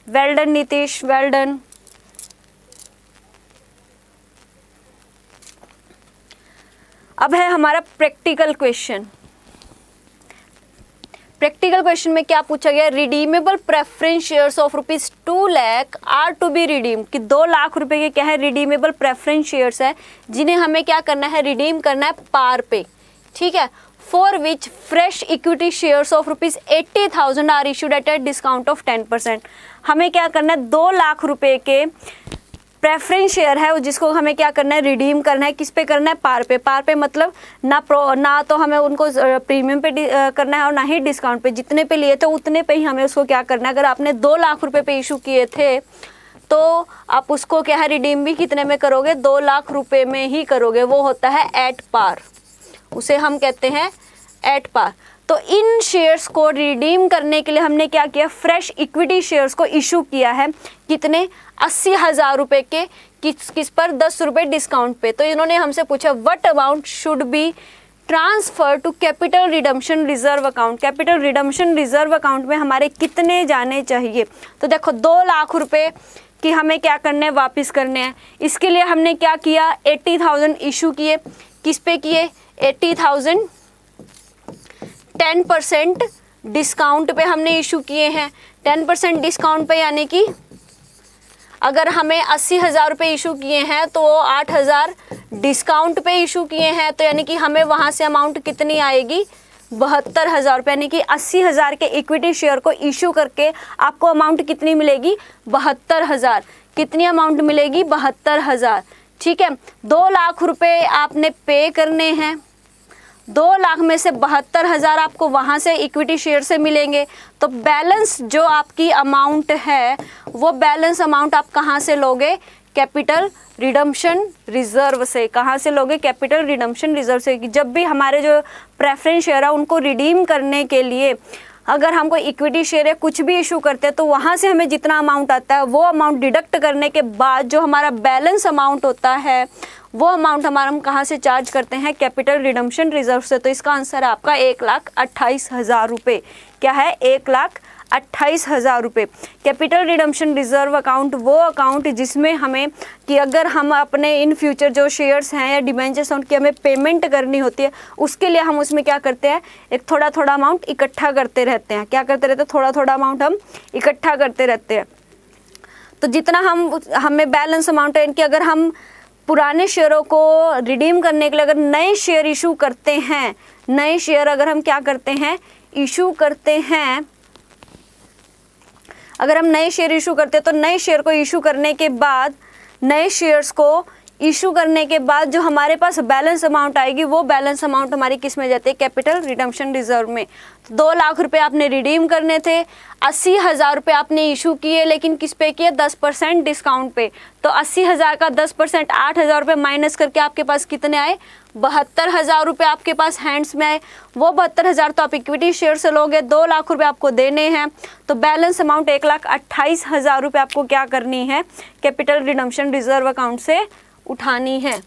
Well done Nitish, well done. अब है हमारा प्रैक्टिकल क्वेश्चन। प्रैक्टिकल क्वेश्चन में क्या पूछा गया? Redeemable preference shares of ₹2 lakh are to be redeem, कि 2 लाख रुपए के क्या है, रिडीमेबल प्रेफरेंस शेयर्स है जिन्हें हमें क्या करना है, रिडीम करना है पार पे, ठीक है। For which fresh equity shares of ₹80,000 are issued at a discount of 10%। हमें क्या करना है, 2 लाख रुपए के प्रेफरेंस शेयर है जिसको हमें क्या करना है, रिडीम करना है। किस पे करना है? पार पे। पार पे मतलब ना तो हमें उनको प्रीमियम पे करना है और ना ही डिस्काउंट पे। जितने पे लिए थे उतने पे ही हमें उसको क्या करना है। अगर आपने 2 लाख रुपए पे इशू किए थे तो आप उसको क्या है, रिडीम भी कितने में करोगे? 2 लाख रुपए में ही करोगे। वो होता है एट पार, उसे हम कहते हैं एट पार। तो इन शेयर्स को रिडीम करने के लिए हमने क्या किया, फ्रेश इक्विटी शेयर्स को इशू किया है। कितने? 80,000 रुपए के। किस पर? 10 रुपए डिस्काउंट पे। तो इन्होंने हमसे पूछा what amount should be transfer to capital redemption reserve account. Capital redemption reserve account में हमारे कितने जाने चाहिए? तो देखो 2 लाख रुपए कि हमें क्या करने हैं, वापस करने हैं। इसके लिए हमने क्या किया, 80,000 इशू किए। किस पे किए? 80,000 10% डिस्काउंट पे हमने इशू किए हैं। 10% डिस्काउंट पे यानी कि अगर हमें 80,000 रुपये इशू किए हैं तो 8,000 डिस्काउंट पे इशू किए हैं, तो यानी कि हमें वहाँ से अमाउंट कितनी आएगी, 72,000 रुपये। यानी कि 80,000 के इक्विटी शेयर को इशू करके आपको अमाउंट कितनी मिलेगी, 72,000। कितनी अमाउंट मिलेगी, 72,000, ठीक है। 2 लाख रुपये आपने पे करने हैं। 2 लाख में से 72,000 आपको वहाँ से इक्विटी शेयर से मिलेंगे। तो बैलेंस जो आपकी अमाउंट है वो बैलेंस अमाउंट आप कहाँ से लोगे, कैपिटल रिडम्पशन रिजर्व से। कहाँ से लोगे, कैपिटल रिडम्पशन रिजर्व से। जब भी हमारे जो प्रेफरेंस शेयर है उनको रिडीम करने के लिए अगर हम कोई इक्विटी शेयर या कुछ भी इशू करते हैं तो वहाँ से हमें जितना अमाउंट आता है वो अमाउंट डिडक्ट करने के बाद जो हमारा बैलेंस अमाउंट होता है वो अमाउंट हमारा हम कहाँ से चार्ज करते हैं, कैपिटल रिडम्पशन रिजर्व से। तो इसका आंसर है आपका 1,28,000 रुपये। क्या है, 1,28,000 रुपये। कैपिटल रिडम्पशन रिजर्व अकाउंट वो अकाउंट जिसमें हमें कि अगर हम अपने इन फ्यूचर जो शेयर्स हैं या डिबेंचर्स हैं उनकी हमें पेमेंट करनी होती है, उसके लिए हम उसमें क्या करते हैं, एक थोड़ा थोड़ा अमाउंट इकट्ठा करते रहते हैं। क्या करते रहते हैं, थोड़ा थोड़ा अमाउंट हम इकट्ठा करते रहते हैं। तो जितना हमें बैलेंस अमाउंट है इनकी, अगर हम पुराने शेयरों को रिडीम करने के लिए अगर नए शेयर इशू करते हैं, नए शेयर अगर हम क्या करते हैं, इशू करते हैं, अगर हम नए शेयर इशू करते हैं तो नए शेयर को इशू करने के बाद, नए शेयर्स को इशू करने के बाद जो हमारे पास बैलेंस अमाउंट आएगी वो बैलेंस अमाउंट हमारी किस में जाती है, कैपिटल रिडम्पशन रिजर्व में। तो 2 लाख रुपए आपने रिडीम करने थे, 80,000 रुपये आपने इशू किए, लेकिन किस पे किए, 10% डिस्काउंट पे। तो 80,000 का 10% 8,000 रुपये माइनस करके आपके पास कितने आए, 72,000 रुपये आपके पास हैंड्स में आए। वो 72,000 तो आप इक्विटी शेयर से लोगे, 2 लाख रुपये आपको देने हैं, तो बैलेंस अमाउंट 1,28,000 रुपये आपको क्या करनी है, कैपिटल रिडम्पशन रिजर्व अकाउंट से उठानी है।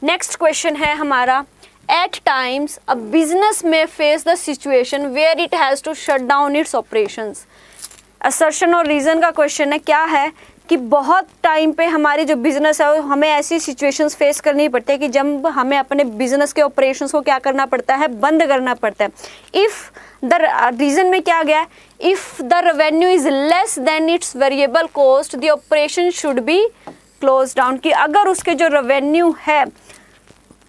नेक्स्ट क्वेश्चन है हमारा, एट टाइम्स अ बिजनेस में face the situation where it has to shut down its operations. Assertion और रीजन का क्वेश्चन है। क्या है कि बहुत टाइम पे हमारी जो बिजनेस है हमें ऐसी सिचुएशंस फेस करनी पड़ती है कि जब हमें अपने बिजनेस के ऑपरेशंस को क्या करना पड़ता है, बंद करना पड़ता है। इफ़ द रीज़न में क्या गया है, if the revenue is less than it's variable cost the operation should be close down, कि अगर उसके जो रेवेन्यू है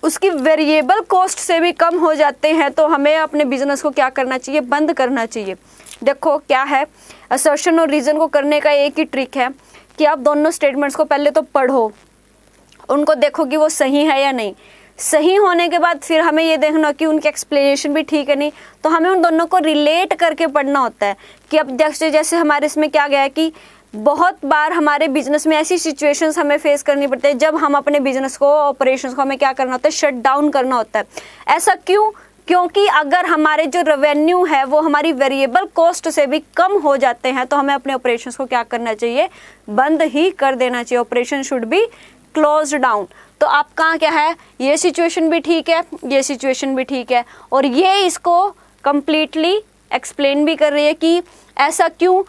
उसकी वेरिएबल कॉस्ट से भी कम हो जाते हैं तो हमें अपने बिजनेस को क्या करना चाहिए, बंद करना चाहिए। देखो क्या है, असर्शन और रीज़न को करने का एक ही ट्रिक है कि आप दोनों स्टेटमेंट्स को पहले तो पढ़ो, उनको देखो कि वो सही है या नहीं। सही होने के बाद फिर हमें ये देखना कि उनके एक्सप्लेनेशन भी ठीक है नहीं, तो हमें उन दोनों को रिलेट करके पढ़ना होता है। कि अब जैसे हमारे इसमें क्या गया है कि बहुत बार हमारे बिजनेस में ऐसी सिचुएशंस हमें फेस करनी पड़ती है जब हम अपने बिजनेस को, ऑपरेशंस को हमें क्या करना होता है, शट डाउन करना होता है। ऐसा क्यों? क्योंकि अगर हमारे जो रेवेन्यू है वो हमारी वेरिएबल कॉस्ट से भी कम हो जाते हैं तो हमें अपने ऑपरेशंस को क्या करना चाहिए, बंद ही कर देना चाहिए। Operation should be close down. तो आपका क्या है, ये सिचुएशन भी ठीक है, ये सिचुएशन भी ठीक है, और ये इसको कंप्लीटली एक्सप्लेन भी कर रही है कि ऐसा क्यों,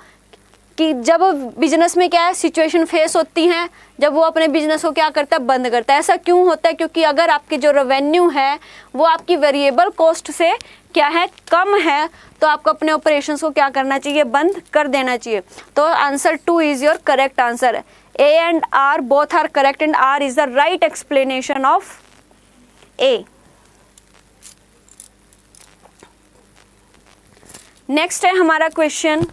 कि जब बिजनेस में क्या है सिचुएशन फेस होती हैं, जब वो अपने बिजनेस को क्या करता है, बंद करता है। ऐसा क्यों होता है? क्योंकि अगर आपके जो रेवेन्यू है वो आपकी वेरिएबल कॉस्ट से क्या है, कम है, तो आपको अपने ऑपरेशंस को क्या करना चाहिए, बंद कर देना चाहिए। तो answer 2 is your correct answer. A and R both are correct and R is the right explanation of A. Next है हमारा question,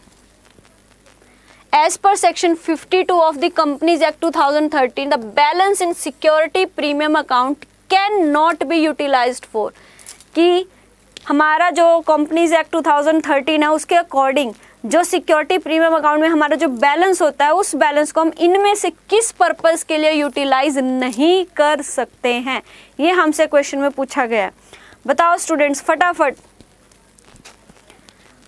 as per section 52 of the Companies Act 2013 the balance in security premium account can not be utilized for, कि हमारा जो companies act 2013 है उसके according जो security premium account में हमारा जो बैलेंस होता है उस बैलेंस को हम इनमें से किस पर्पस के लिए यूटिलाइज नहीं कर सकते हैं, ये हमसे क्वेश्चन में पूछा गया है। बताओ स्टूडेंट्स, फटाफट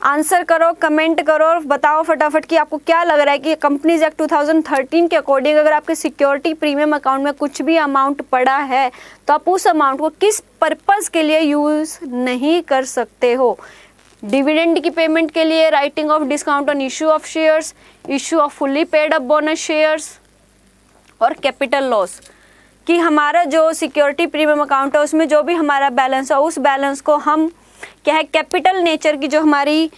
आंसर करो, कमेंट करो और बताओ फटाफट कि आपको क्या लग रहा है कि कंपनीज एक्ट 2013 के अकॉर्डिंग अगर आपके सिक्योरिटी प्रीमियम अकाउंट में कुछ भी अमाउंट पड़ा है तो आप उस अमाउंट को किस पर्पस के लिए यूज़ नहीं कर सकते हो। डिविडेंड की पेमेंट के लिए, writing of discount on issue of shares, issue off fully paid up bonus shares, और कैपिटल लॉस, कि हमारा जो सिक्योरिटी प्रीमियम अकाउंट है उसमें जो भी हमारा बैलेंस है उस बैलेंस को हम क्या है, कैपिटल नेचर की जो हमारी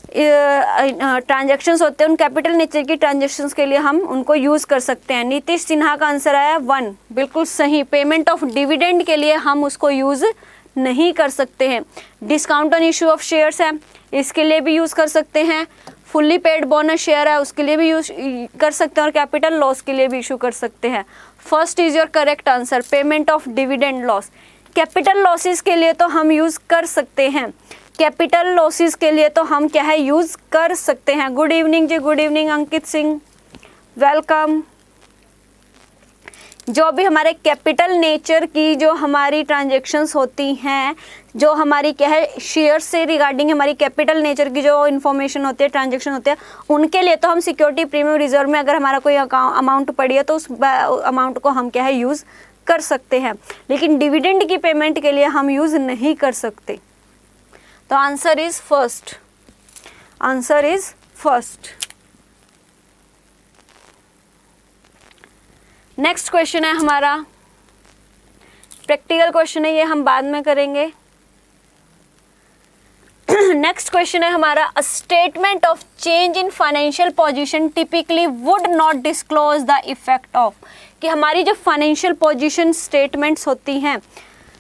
ट्रांजैक्शंस होते हैं उन कैपिटल नेचर की ट्रांजैक्शंस के लिए हम उनको यूज़ कर सकते हैं। नीतीश सिन्हा का आंसर आया 1, बिल्कुल सही। पेमेंट ऑफ डिविडेंड के लिए हम उसको यूज़ नहीं कर सकते हैं। Discount on issue of shares है, इसके लिए भी यूज़ कर सकते हैं। फुल्ली पेड बोनस शेयर है, उसके लिए भी यूज कर सकते हैं, और कैपिटल लॉस के लिए भी इशू कर सकते हैं। First is your correct answer, payment of dividend loss. Capital losses के लिए तो हम यूज़ कर सकते हैं, कैपिटल लॉसेस के लिए तो हम क्या है, यूज़ कर सकते हैं। गुड इवनिंग जी, good evening Ankit Singh, welcome. जो भी हमारे कैपिटल नेचर की जो हमारी ट्रांजैक्शंस होती हैं, जो हमारी क्या है शेयर से रिगार्डिंग हमारी कैपिटल नेचर की जो इन्फॉर्मेशन होती है, ट्रांजैक्शन होते हैं, उनके लिए तो हम सिक्योरिटी प्रीमियम रिजर्व में अगर हमारा कोई अमाउंट पड़ी है तो उस अमाउंट को हम क्या है, यूज़ कर सकते हैं। लेकिन डिविडेंड की पेमेंट के लिए हम यूज़ नहीं कर सकते। तो answer is first, answer is first. Next question है हमारा, प्रैक्टिकल क्वेश्चन है, ये हम बाद में करेंगे। नेक्स्ट क्वेश्चन है हमारा, a statement of change in financial position typically would not disclose the effect of, कि हमारी जो फाइनेंशियल पोजीशन स्टेटमेंट्स होती हैं,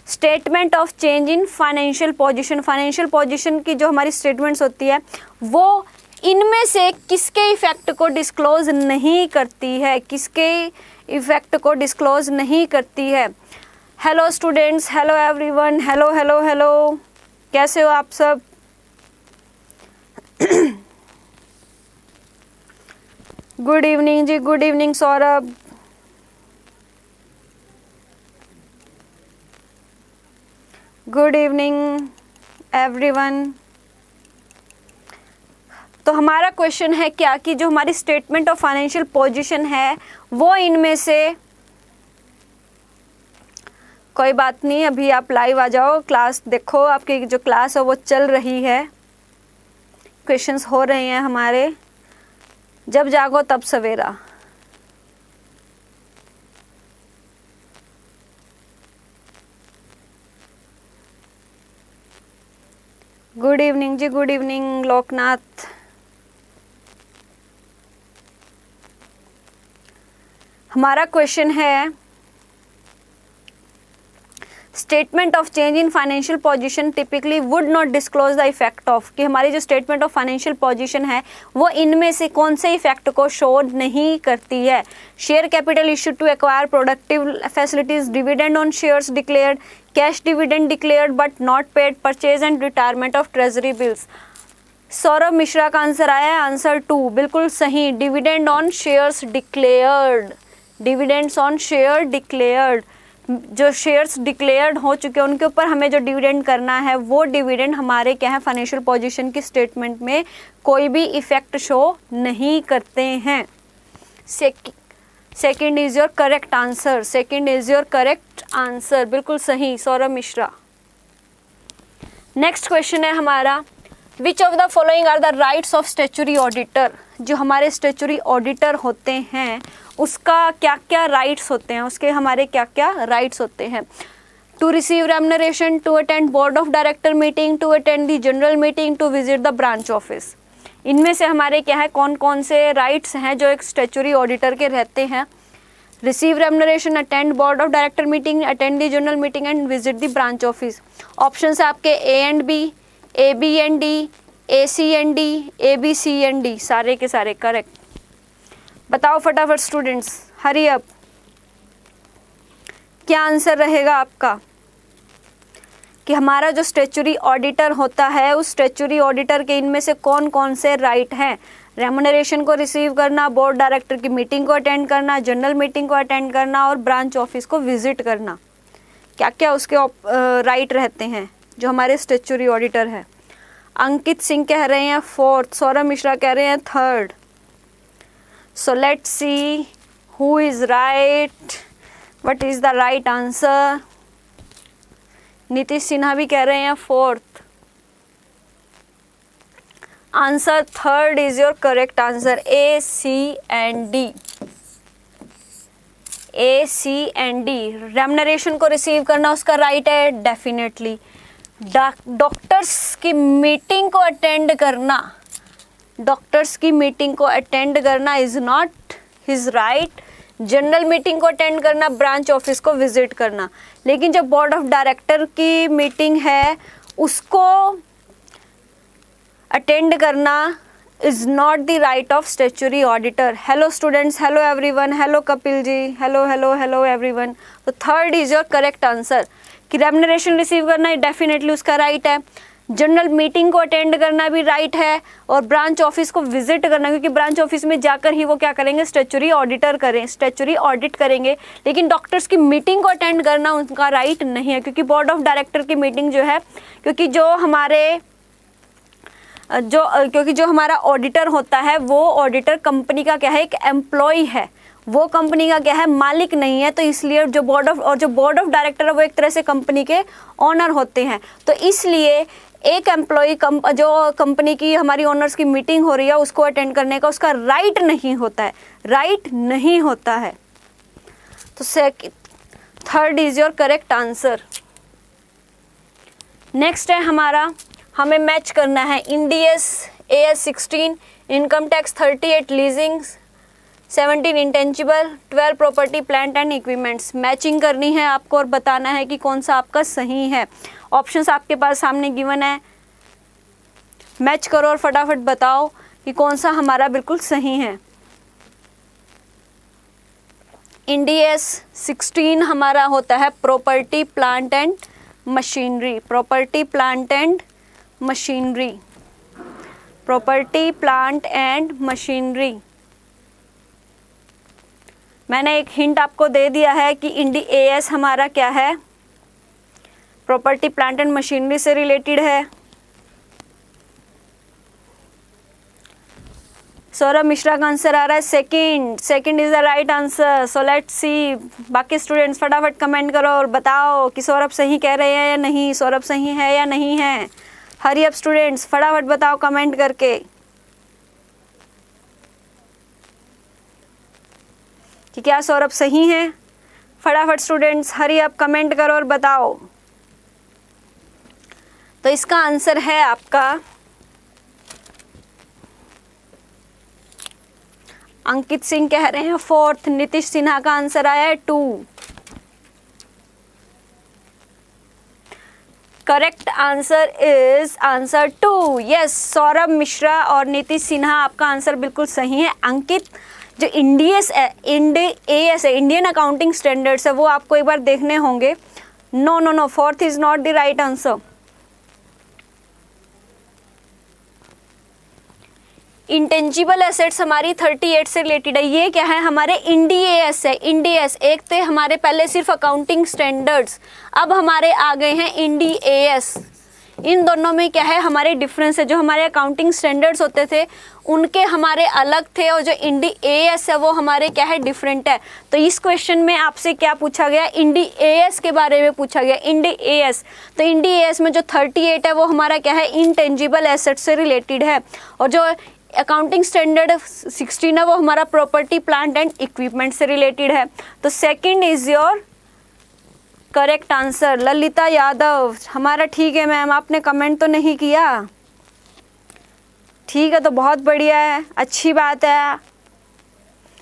statement of change in financial position की जो हमारी स्टेटमेंट्स होती है वो इनमें से किसके इफेक्ट को डिस्क्लोज नहीं करती है, किसके इफेक्ट को डिस्क्लोज नहीं करती है। Hello students, hello everyone, hello hello hello, कैसे हो आप सब? गुड इवनिंग जी, good evening Saurabh, good evening everyone. तो हमारा क्वेश्चन है क्या कि जो हमारी स्टेटमेंट ऑफ फाइनेंशियल पोजीशन है वो इनमें से, कोई बात नहीं, अभी आप लाइव आ जाओ, क्लास देखो, आपकी जो क्लास है वो चल रही है, क्वेश्चंस हो रहे हैं हमारे, जब जागो तब सवेरा। गुड इवनिंग जी, गुड इवनिंग लोकनाथ। हमारा क्वेश्चन है statement of change in financial position typically would not disclose the effect of, कि हमारी जो स्टेटमेंट ऑफ फाइनेंशियल पोजीशन है वो इनमें से कौन से इफेक्ट को शो नहीं करती है। Share capital issue to acquire productive facilities, dividend on shares declared, cash dividend declared but not paid, purchase and retirement of treasury bills. Saurabh Mishra का आंसर आया है आंसर 2, बिल्कुल सही। Dividend on shares declared, dividends on share declared, जो shares declared हो चुके हैं उनके ऊपर हमें जो डिविडेंड करना है वो डिविडेंड हमारे क्या है फाइनेंशियल पोजीशन की स्टेटमेंट में कोई भी इफेक्ट शो नहीं करते हैं। Second is your correct answer, second is your correct answer, बिल्कुल सही सौरभ मिश्रा। नेक्स्ट क्वेश्चन है हमारा, which of the following are the rights of statutory auditor. जो हमारे स्टैच्यूटरी ऑडिटर होते हैं उसका क्या क्या राइट्स होते हैं, उसके हमारे क्या क्या राइट्स होते हैं। To receive remuneration, to attend board of director meeting, to attend the general meeting, to visit the branch office. इनमें से हमारे क्या है कौन कौन से राइट्स हैं जो एक स्टैच्यूटरी ऑडिटर के रहते हैं। Receive remuneration, attend board of director meeting, attend the general meeting and visit the branch office. Option है आपके A and B, A B and D, A C and D, A B C and D, सारे के सारे correct. बताओ फटाफट students, hurry up, क्या answer रहेगा आपका कि हमारा जो स्टैच्यूटरी ऑडिटर होता है उस स्टैच्यूटरी ऑडिटर के इनमें से कौन कौन से राइट हैं। रेम्युनरेशन को रिसीव करना, बोर्ड डायरेक्टर की मीटिंग को अटेंड करना, जनरल मीटिंग को अटेंड करना और ब्रांच ऑफिस को विजिट करना। क्या क्या उसके राइट रहते हैं जो हमारे स्टैच्यूटरी ऑडिटर है। अंकित सिंह कह रहे हैं 4th, सौरभ मिश्रा कह रहे हैं 3rd। So let's see who is right, what is the right answer। Nitish Sinha भी कह रहे हैं 4th। Answer 3rd is your correct answer, A, C and D। A, C and D। Remuneration को रिसीव करना उसका राइट है डेफिनेटली। डॉक्टर्स की meeting को अटेंड करना, डॉक्टर्स की मीटिंग को अटेंड करना is not his right. General meeting को अटेंड करना, ब्रांच ऑफिस को विजिट करना, लेकिन जब बोर्ड ऑफ डायरेक्टर की मीटिंग है उसको अटेंड करना is not the right of statutory auditor. Hello students, hello everyone, hello Kapil ji, hello hello hello everyone. तो 3rd is your correct answer कि रेम्युनरेशन रिसीव करना डेफिनेटली उसका राइट है, जनरल मीटिंग को अटेंड करना भी राइट है और ब्रांच ऑफिस को विजिट करना, क्योंकि ब्रांच ऑफिस में जाकर ही वो क्या करेंगे स्टैच्यूटरी ऑडिटर करें, स्टैच्यूटरी ऑडिट करेंगे। लेकिन डॉक्टर्स की मीटिंग को अटेंड करना उनका राइट नहीं है, क्योंकि बोर्ड ऑफ डायरेक्टर की मीटिंग जो है, क्योंकि जो हमारा ऑडिटर होता है वो ऑडिटर कंपनी का क्या है एक एम्प्लॉय है, वो कंपनी का क्या है मालिक नहीं है। तो इसलिए जो बोर्ड ऑफ डायरेक्टर है वो एक तरह से कंपनी के ऑनर होते हैं। तो इसलिए एक एम्प्लॉय जो कंपनी की हमारी ओनर्स की मीटिंग हो रही है उसको अटेंड करने का उसका राइट नहीं होता है, राइट नहीं होता है। तो 3rd is your correct answer. Next है हमारा, हमें मैच करना है Ind AS AS 16, income tax 38, leasing 17, intangible 12, property plant and equipments. Matching करनी है आपको और बताना है कि कौन सा आपका सही है। ऑप्शंस आपके पास सामने गिवन है, मैच करो और फटाफट बताओ कि कौन सा हमारा बिल्कुल सही है। इंडीएस 16 हमारा होता है property plant and machinery, property plant and machinery, property plant and machinery. मैंने एक हिंट आपको दे दिया है कि AS हमारा क्या है, प्रॉपर्टी प्लांट एंड मशीनरी से रिलेटेड है। सौरभ मिश्रा का आंसर आ रहा है second is the right answer. So let's सी, बाकी स्टूडेंट्स फटाफट कमेंट करो और बताओ कि सौरभ सही कह रहे हैं या नहीं, सौरभ सही है या नहीं है। हरी अप स्टूडेंट्स, फटाफट बताओ कमेंट करके कि क्या सौरभ सही है। फटाफट स्टूडेंट्स हरी अप कमेंट करो और बताओ। तो इसका आंसर है आपका अंकित सिंह कह रहे हैं 4th, नीतीश सिन्हा का आंसर आया है 2। Correct answer is answer 2। Yes, Saurabh Mishra और नीतीश सिन्हा, आपका आंसर बिल्कुल सही है। अंकित, जो एएस है, इंडियन अकाउंटिंग स्टैंडर्ड्स है, वो आपको एक बार देखने होंगे। No no no, 4th is not the right answer. Intangible assets हमारी 38 से रिलेटेड है। ये क्या है, हमारे इंडीएएस है। इंडीएएस एक थे हमारे पहले सिर्फ अकाउंटिंग स्टैंडर्ड्स, अब हमारे आ गए हैं इंडीएएस। इन दोनों में क्या है हमारे डिफरेंस है। जो हमारे अकाउंटिंग स्टैंडर्ड्स होते थे उनके हमारे अलग थे, और जो इंडीएएस है वो हमारे क्या है डिफरेंट है। तो इस क्वेश्चन में आपसे क्या पूछा गया, इंडीएएस के बारे में पूछा गया। इंडीएएस, तो इंडीएएस में जो 38 है वो हमारा क्या है, इंटेंजिबल एसेट से रिलेटेड है, और जो अकाउंटिंग स्टैंडर्ड 16 है वो हमारा प्रॉपर्टी, प्लांट एंड इक्विपमेंट से रिलेटेड है। तो second is your correct answer. Lalita Yadav, हमारा ठीक है मैम, आपने कमेंट तो नहीं किया, ठीक है तो बहुत बढ़िया है, अच्छी बात है,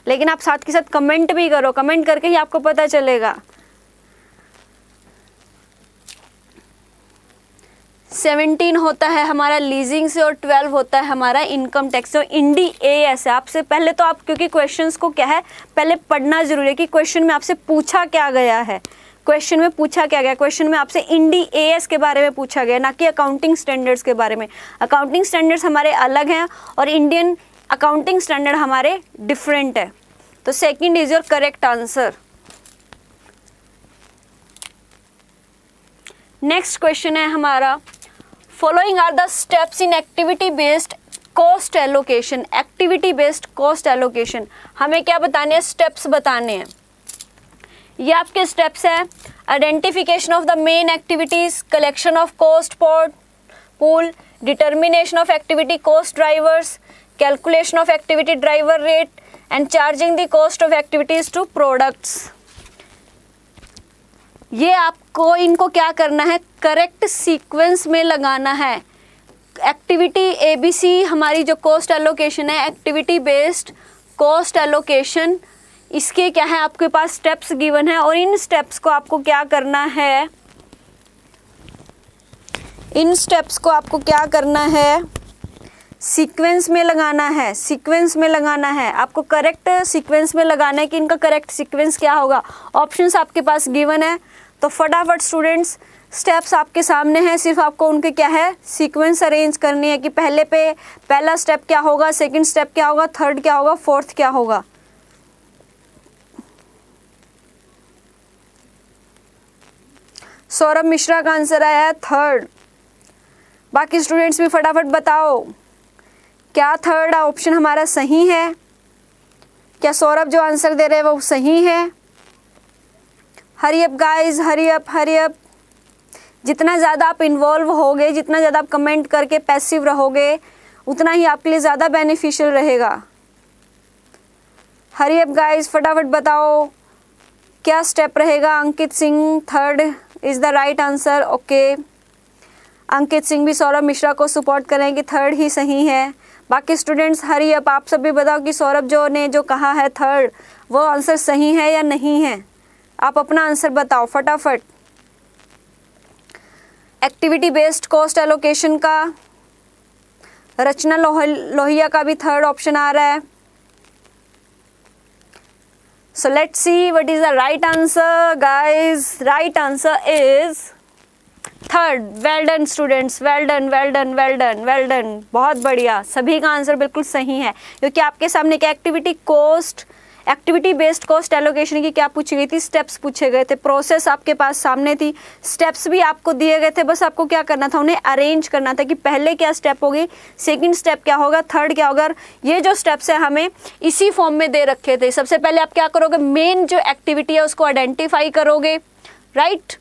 लेकिन आप साथ के साथ कमेंट भी करो, कमेंट करके ही आपको पता चलेगा। 17 होता है हमारा लीजिंग से, और 12 होता है हमारा इनकम टैक्स। तो इंडीएएस है। आपसे पहले तो आप, क्योंकि क्वेश्चंस को क्या है पहले पढ़ना जरूरी है कि क्वेश्चन में आपसे पूछा क्या गया है। क्वेश्चन में पूछा क्या गया, क्वेश्चन में आपसे इंडीएएस के बारे में पूछा गया, ना कि अकाउंटिंग स्टैंडर्ड्स के बारे में। अकाउंटिंग स्टैंडर्ड्स हमारे अलग हैं और इंडियन अकाउंटिंग स्टैंडर्ड हमारे डिफरेंट है। तो second is your correct answer. Next question है हमारा, following are the steps in activity based cost allocation. Activity based cost allocation, हमें क्या बताने हैं, स्टेप्स बताने हैं। ये आपके स्टेप्स है, identification of the main activities, collection of cost pool, determination of activity cost drivers, calculation of activity driver rate and charging the cost of activities to products. ये आपको इनको क्या करना है, करेक्ट सीक्वेंस में लगाना है। एक्टिविटी ABC हमारी जो कॉस्ट एलोकेशन है, एक्टिविटी बेस्ड कॉस्ट एलोकेशन, इसके क्या है आपके पास स्टेप्स गिवन है, और इन स्टेप्स को आपको क्या करना है, इन स्टेप्स को आपको क्या करना है, सीक्वेंस में लगाना है। सीक्वेंस में लगाना है आपको, करेक्ट सीक्वेंस में लगाना है कि इनका करेक्ट सीक्वेंस क्या होगा। ऑप्शंस आपके पास गिवन है, तो फटाफट स्टूडेंट्स स्टेप्स आपके सामने हैं, सिर्फ आपको उनके क्या है सीक्वेंस अरेंज करनी है कि पहले पे पहला स्टेप क्या होगा, सेकंड स्टेप क्या होगा, थर्ड क्या होगा, फोर्थ क्या होगा। सौरभ मिश्रा का आंसर आया है 3rd। बाकी स्टूडेंट्स भी फटाफट बताओ क्या 3rd ऑप्शन हमारा सही है, क्या सौरभ जो आंसर दे रहे हैं वो सही है। Hurry up guys, hurry up, hurry up. जितना ज़्यादा आप इन्वॉल्व होगे, जितना ज़्यादा आप कमेंट करके पैसिव रहोगे, उतना ही आपके लिए ज़्यादा बेनिफिशियल रहेगा। हरी अप गाइज, फटाफट बताओ क्या स्टेप रहेगा। Ankit Singh 3rd is the right answer. Okay, Ankit Singh भी सौरभ मिश्रा को सपोर्ट करें कि 3rd ही सही है। बाकी स्टूडेंट्स हरी अप, आप सब भी बताओ कि सौरभ जो ने जो कहा है 3rd वो आंसर सही है या नहीं है। आप अपना आंसर बताओ फटाफट। एक्टिविटी बेस्ड कॉस्ट एलोकेशन का रचना लोहिया का भी 3rd ऑप्शन आ रहा है। So let's see what is the right answer, guys. Right answer is 3rd. Well done students, well done, well done, well done, well done. बहुत बढ़िया, सभी का आंसर बिल्कुल सही है, क्योंकि आपके सामने क्या एक्टिविटी बेस्ड कॉस्ट एलोकेशन की क्या पूछी गई थी, स्टेप्स पूछे गए थे, प्रोसेस आपके पास सामने थी, स्टेप्स भी आपको दिए गए थे, बस आपको क्या करना था, उन्हें अरेंज करना था कि पहले क्या स्टेप होगी, सेकंड स्टेप क्या होगा, थर्ड क्या होगा। ये जो स्टेप्स है हमें इसी फॉर्म में दे रखे थे। सबसे पहले आप क्या करोगे, मेन जो एक्टिविटी है उसको आइडेंटिफाई करोगे, राइट।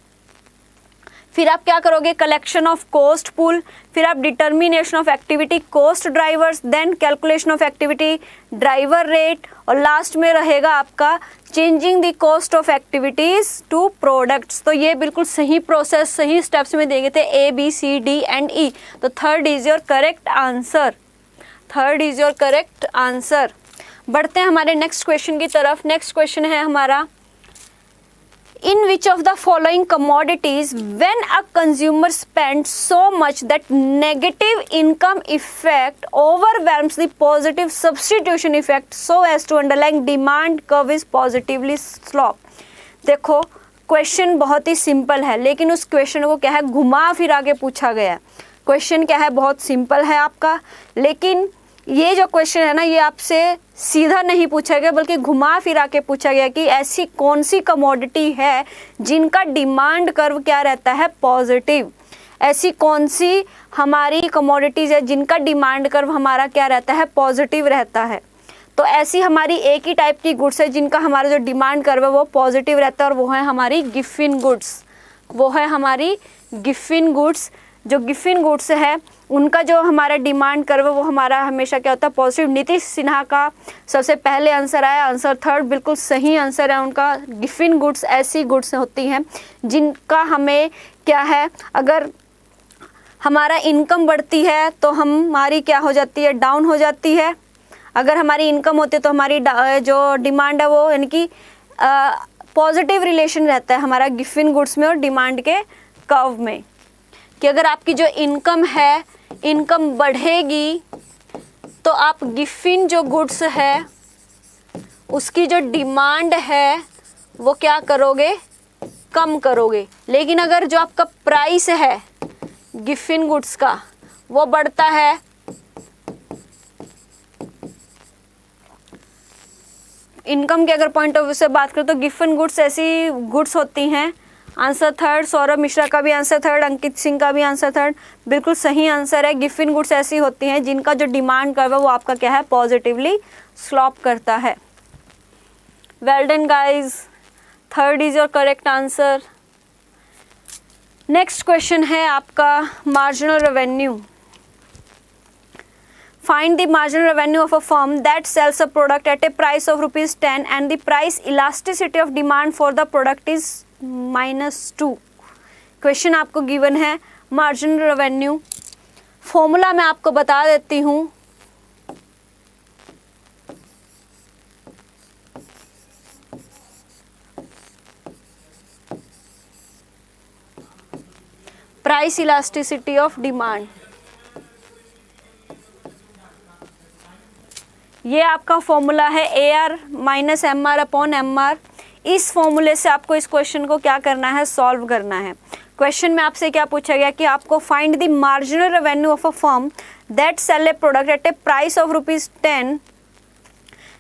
फिर आप क्या करोगे, कलेक्शन ऑफ कॉस्ट पूल, फिर आप determination of activity cost drivers, then calculation of activity driver rate, और लास्ट में रहेगा आपका changing the cost of activities to products. तो ये बिल्कुल सही प्रोसेस, सही स्टेप्स में देंगे थे A B C D and E. तो third is your correct answer, third is your correct answer. बढ़ते हैं हमारे नेक्स्ट क्वेश्चन की तरफ। नेक्स्ट क्वेश्चन है हमारा, in which of the following commodities when a consumer spends so much that negative income effect overwhelms the positive substitution effect so as to underlying demand curve is positively slope। देखो question बहुत ही simple है, लेकिन उस question को क्या है, घुमा फिरा के पूछा गया है। क्वेश्चन क्या है, बहुत सिंपल है आपका, लेकिन ये जो क्वेश्चन है ना, ये आपसे सीधा नहीं पूछा गया बल्कि घुमा फिरा के पूछा गया कि ऐसी कौन सी कमोडिटी है जिनका डिमांड कर्व क्या रहता है, पॉजिटिव। ऐसी कौन सी हमारी कमोडिटीज है जिनका डिमांड कर्व हमारा क्या रहता है, पॉजिटिव रहता है। तो ऐसी हमारी एक ही टाइप की गुड्स है जिनका हमारा जो डिमांड कर्व है वो पॉजिटिव रहता है, और वो है हमारी गिफिन गुड्स, वो है हमारी गिफिन गुड्स। जो गिफिन गुड्स है उनका जो हमारा डिमांड कर्व वो हमारा हमेशा क्या होता है, पॉजिटिव। नीतीश सिन्हा का सबसे पहले आंसर आया, आंसर थर्ड बिल्कुल सही आंसर है उनका। गिफिन गुड्स ऐसी गुड्स होती हैं जिनका हमें क्या है, अगर हमारा इनकम बढ़ती है तो हमारी क्या हो जाती है, डाउन हो जाती है। अगर हमारी इनकम होती है तो हमारी जो डिमांड है वो यानी कि पॉजिटिव रिलेशन रहता है हमारा गिफिन गुड्स में और डिमांड के कर्व में, कि अगर आपकी जो इनकम है, इनकम बढ़ेगी तो आप गिफिन जो गुड्स है उसकी जो डिमांड है वो क्या करोगे, कम करोगे। लेकिन अगर जो आपका प्राइस है गिफिन गुड्स का वो बढ़ता है, इनकम के अगर पॉइंट ऑफ व्यू से बात करें तो गिफिन गुड्स ऐसी गुड्स होती हैं। आंसर थर्ड, सौरभ मिश्रा का भी आंसर थर्ड, अंकित सिंह का भी आंसर थर्ड, बिल्कुल सही आंसर है। गिफिन गुड्स ऐसी होती हैं जिनका जो डिमांड कर्व है वो आपका क्या है, पॉजिटिवली स्लॉप करता है। Well done guys, third is your correct answer. Next question है आपका marginal revenue. Find the marginal revenue of a firm that sells a product at a price of ₹10 and the price elasticity of demand for the product is -2। Question आपको given है marginal revenue. Formula मैं आपको बता देती हूँ। Price elasticity of demand, ये आपका formula है AR minus MR upon MR। इस फॉर्मूले से आपको इस क्वेश्चन को क्या करना है, सॉल्व करना है। क्वेश्चन में आपसे क्या पूछा गया कि आपको find the marginal revenue of a firm that sell a product at a price of ₹10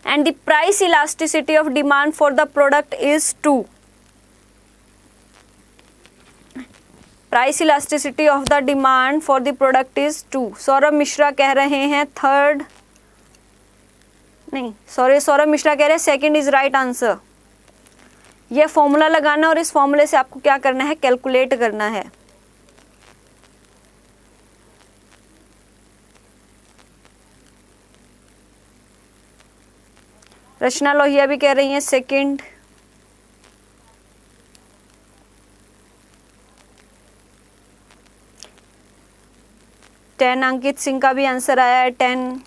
and the price elasticity of demand for the product is 2। Price elasticity of the demand for the product is 2। Saurabh Mishra कह रहे हैं third, नहीं sorry, Saurabh Mishra कह रहे हैं second is right answer. ये formula लगाना और इस फॉर्मूले से आपको क्या करना है, कैलकुलेट करना है। रचना लोहिया भी कह रही हैं सेकंड। टेन अंकित सिंह का भी आंसर आया है 10।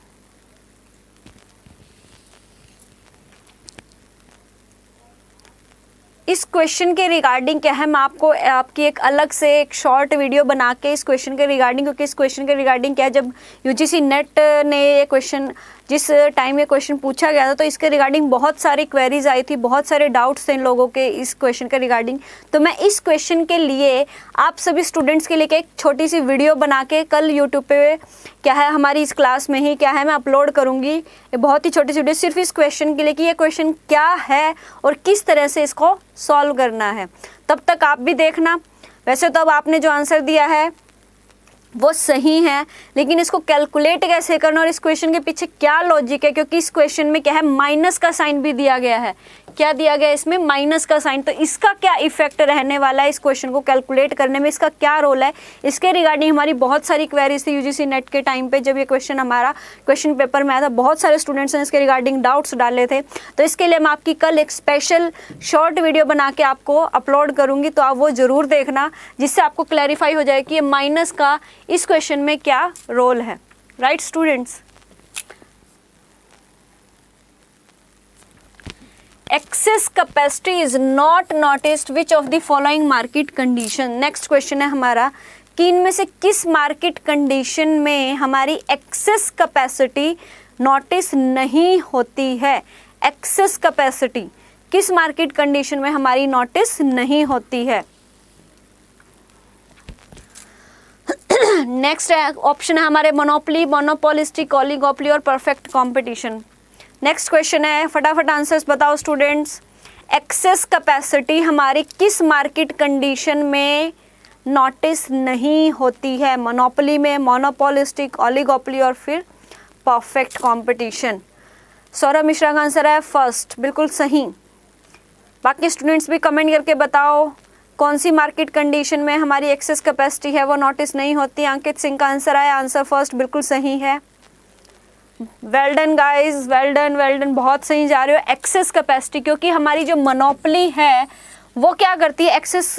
इस क्वेश्चन के रिगार्डिंग क्या है, मैं आपको आपकी एक अलग से एक शॉर्ट वीडियो बना के इस क्वेश्चन के रिगार्डिंग, क्योंकि इस क्वेश्चन के रिगार्डिंग क्या है, जब UGC नेट ने ये क्वेश्चन, जिस टाइम ये क्वेश्चन पूछा गया था तो इसके रिगार्डिंग बहुत सारी क्वेरीज आई थी, बहुत सारे डाउट्स थे इन लोगों के इस क्वेश्चन के रिगार्डिंग। तो मैं इस क्वेश्चन के लिए आप सभी स्टूडेंट्स के लिए एक छोटी सी वीडियो बना के कल यूट्यूब पे क्या है हमारी इस क्लास में ही क्या है मैं अपलोड करूँगी। ये बहुत ही छोटी सी वीडियो सिर्फ इस क्वेश्चन के लिए कि ये क्वेश्चन क्या है और किस तरह से इसको सॉल्व करना है। तब तक आप भी देखना। वैसे तो अब आपने जो आंसर दिया है वो सही है, लेकिन इसको कैलकुलेट कैसे करना और इस क्वेश्चन के पीछे क्या लॉजिक है, क्योंकि इस क्वेश्चन में क्या है माइनस का साइन भी दिया गया है। क्या दिया गया इसमें, माइनस का साइन। तो इसका क्या इफेक्ट रहने वाला है, इस क्वेश्चन को कैलकुलेट करने में इसका क्या रोल है, इसके रिगार्डिंग हमारी बहुत सारी क्वेरीज थी यूजीसी नेट के टाइम पे। जब ये क्वेश्चन हमारा क्वेश्चन पेपर में आया था, बहुत सारे स्टूडेंट्स ने इसके रिगार्डिंग डाउट्स डाले थे। तो इसके लिए मैं आपकी कल एक स्पेशल शॉर्ट वीडियो बना के आपको अपलोड करूंगी, तो आप वो जरूर देखना, जिससे आपको क्लैरिफाई हो जाए कि ये माइनस का इस क्वेश्चन में क्या रोल है। Right students, excess capacity is not noticed which of the following market condition। Next question है हमारा कि इनमें से किस मार्केट कंडीशन में हमारी एक्सेस कैपेसिटी नोटिस नहीं होती है। एक्सेस कैपेसिटी किस मार्केट कंडीशन में हमारी नोटिस नहीं होती है। नेक्स्ट है ऑप्शन है हमारे मोनोपोली, मोनोपोलिस्टिक, ओलिगोपोली और परफेक्ट कंपटीशन। नेक्स्ट क्वेश्चन है, फटाफट आंसर्स बताओ स्टूडेंट्स। एक्सेस कैपेसिटी हमारी किस मार्केट कंडीशन में नोटिस नहीं होती है। मोनोपोली में, मोनोपोलिस्टिक, ओलिगोपोली और फिर परफेक्ट कंपटीशन। सौरभ मिश्रा का आंसर है फर्स्ट, बिल्कुल सही। बाकी स्टूडेंट्स भी कमेंट करके बताओ कौन सी मार्केट कंडीशन में हमारी एक्सेस कैपेसिटी है वो नोटिस नहीं होती। अंकित सिंह का आंसर है आंसर फर्स्ट, बिल्कुल सही है। Well done guys, well done, बहुत सही जा रहे हो। एक्सेस कैपेसिटी, क्योंकि हमारी जो मोनोपोली है वो क्या करती है, एक्सेस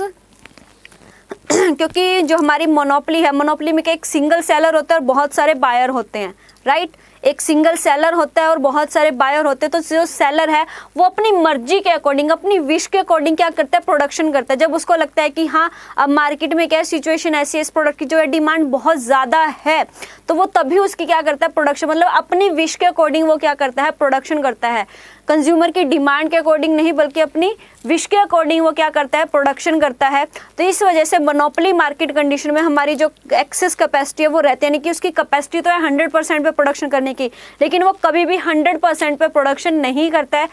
क्योंकि जो हमारी मोनोपोली है, मोनोपोली में क्या एक सिंगल सेलर होता है और बहुत सारे बायर होते हैं। राइट, एक सिंगल सेलर होता है और बहुत सारे बायर होते हैं। तो जो सेलर है वो अपनी मर्जी के अकॉर्डिंग, अपनी विश के अकॉर्डिंग क्या करता है, प्रोडक्शन करता है। जब उसको लगता है कि हाँ अब मार्केट में क्या सिचुएशन ऐसी है, इस प्रोडक्ट की जो है डिमांड बहुत ज़्यादा है, तो वो तभी उसकी क्या करता है, प्रोडक्शन, मतलब अपनी विश के अकॉर्डिंग वो क्या करता है, प्रोडक्शन करता है। कंज्यूमर की डिमांड के अकॉर्डिंग नहीं, बल्कि अपनी विश के अकॉर्डिंग वो क्या करता है, प्रोडक्शन करता है। तो इस वजह से मोनोपोली मार्केट कंडीशन में हमारी जो एक्सेस कैपेसिटी है वो रहती है, यानी कि उसकी कैपेसिटी तो है 100% पे प्रोडक्शन करने की, लेकिन वो कभी भी 100% पे प्रोडक्शन नहीं करता है।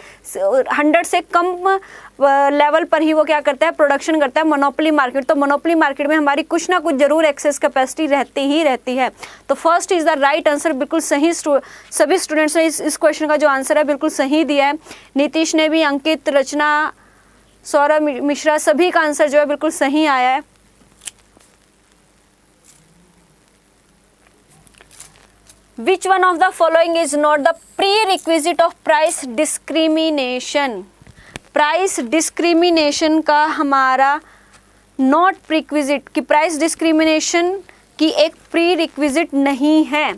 100 से कम लेवल पर ही वो क्या करता है, प्रोडक्शन करता है मोनोपोली मार्केट। तो मोनोपोली मार्केट में हमारी कुछ ना कुछ जरूर एक्सेस कैपेसिटी रहती ही रहती है। तो first is the right answer, बिल्कुल सही। सभी स्टूडेंट्स ने इस क्वेश्चन का जो आंसर है बिल्कुल सही दिया है। नीतीश ने भी, अंकित, रचना, सौरभ मिश्रा, सभी का आंसर जो है बिल्कुल सही आया है। Which one of the following is not the prerequisite of price discrimination? Price discrimination का हमारा नॉट प्रीक्विजिट कि प्राइस डिस्क्रिमिनेशन की एक प्री रिक्विजिट नहीं है।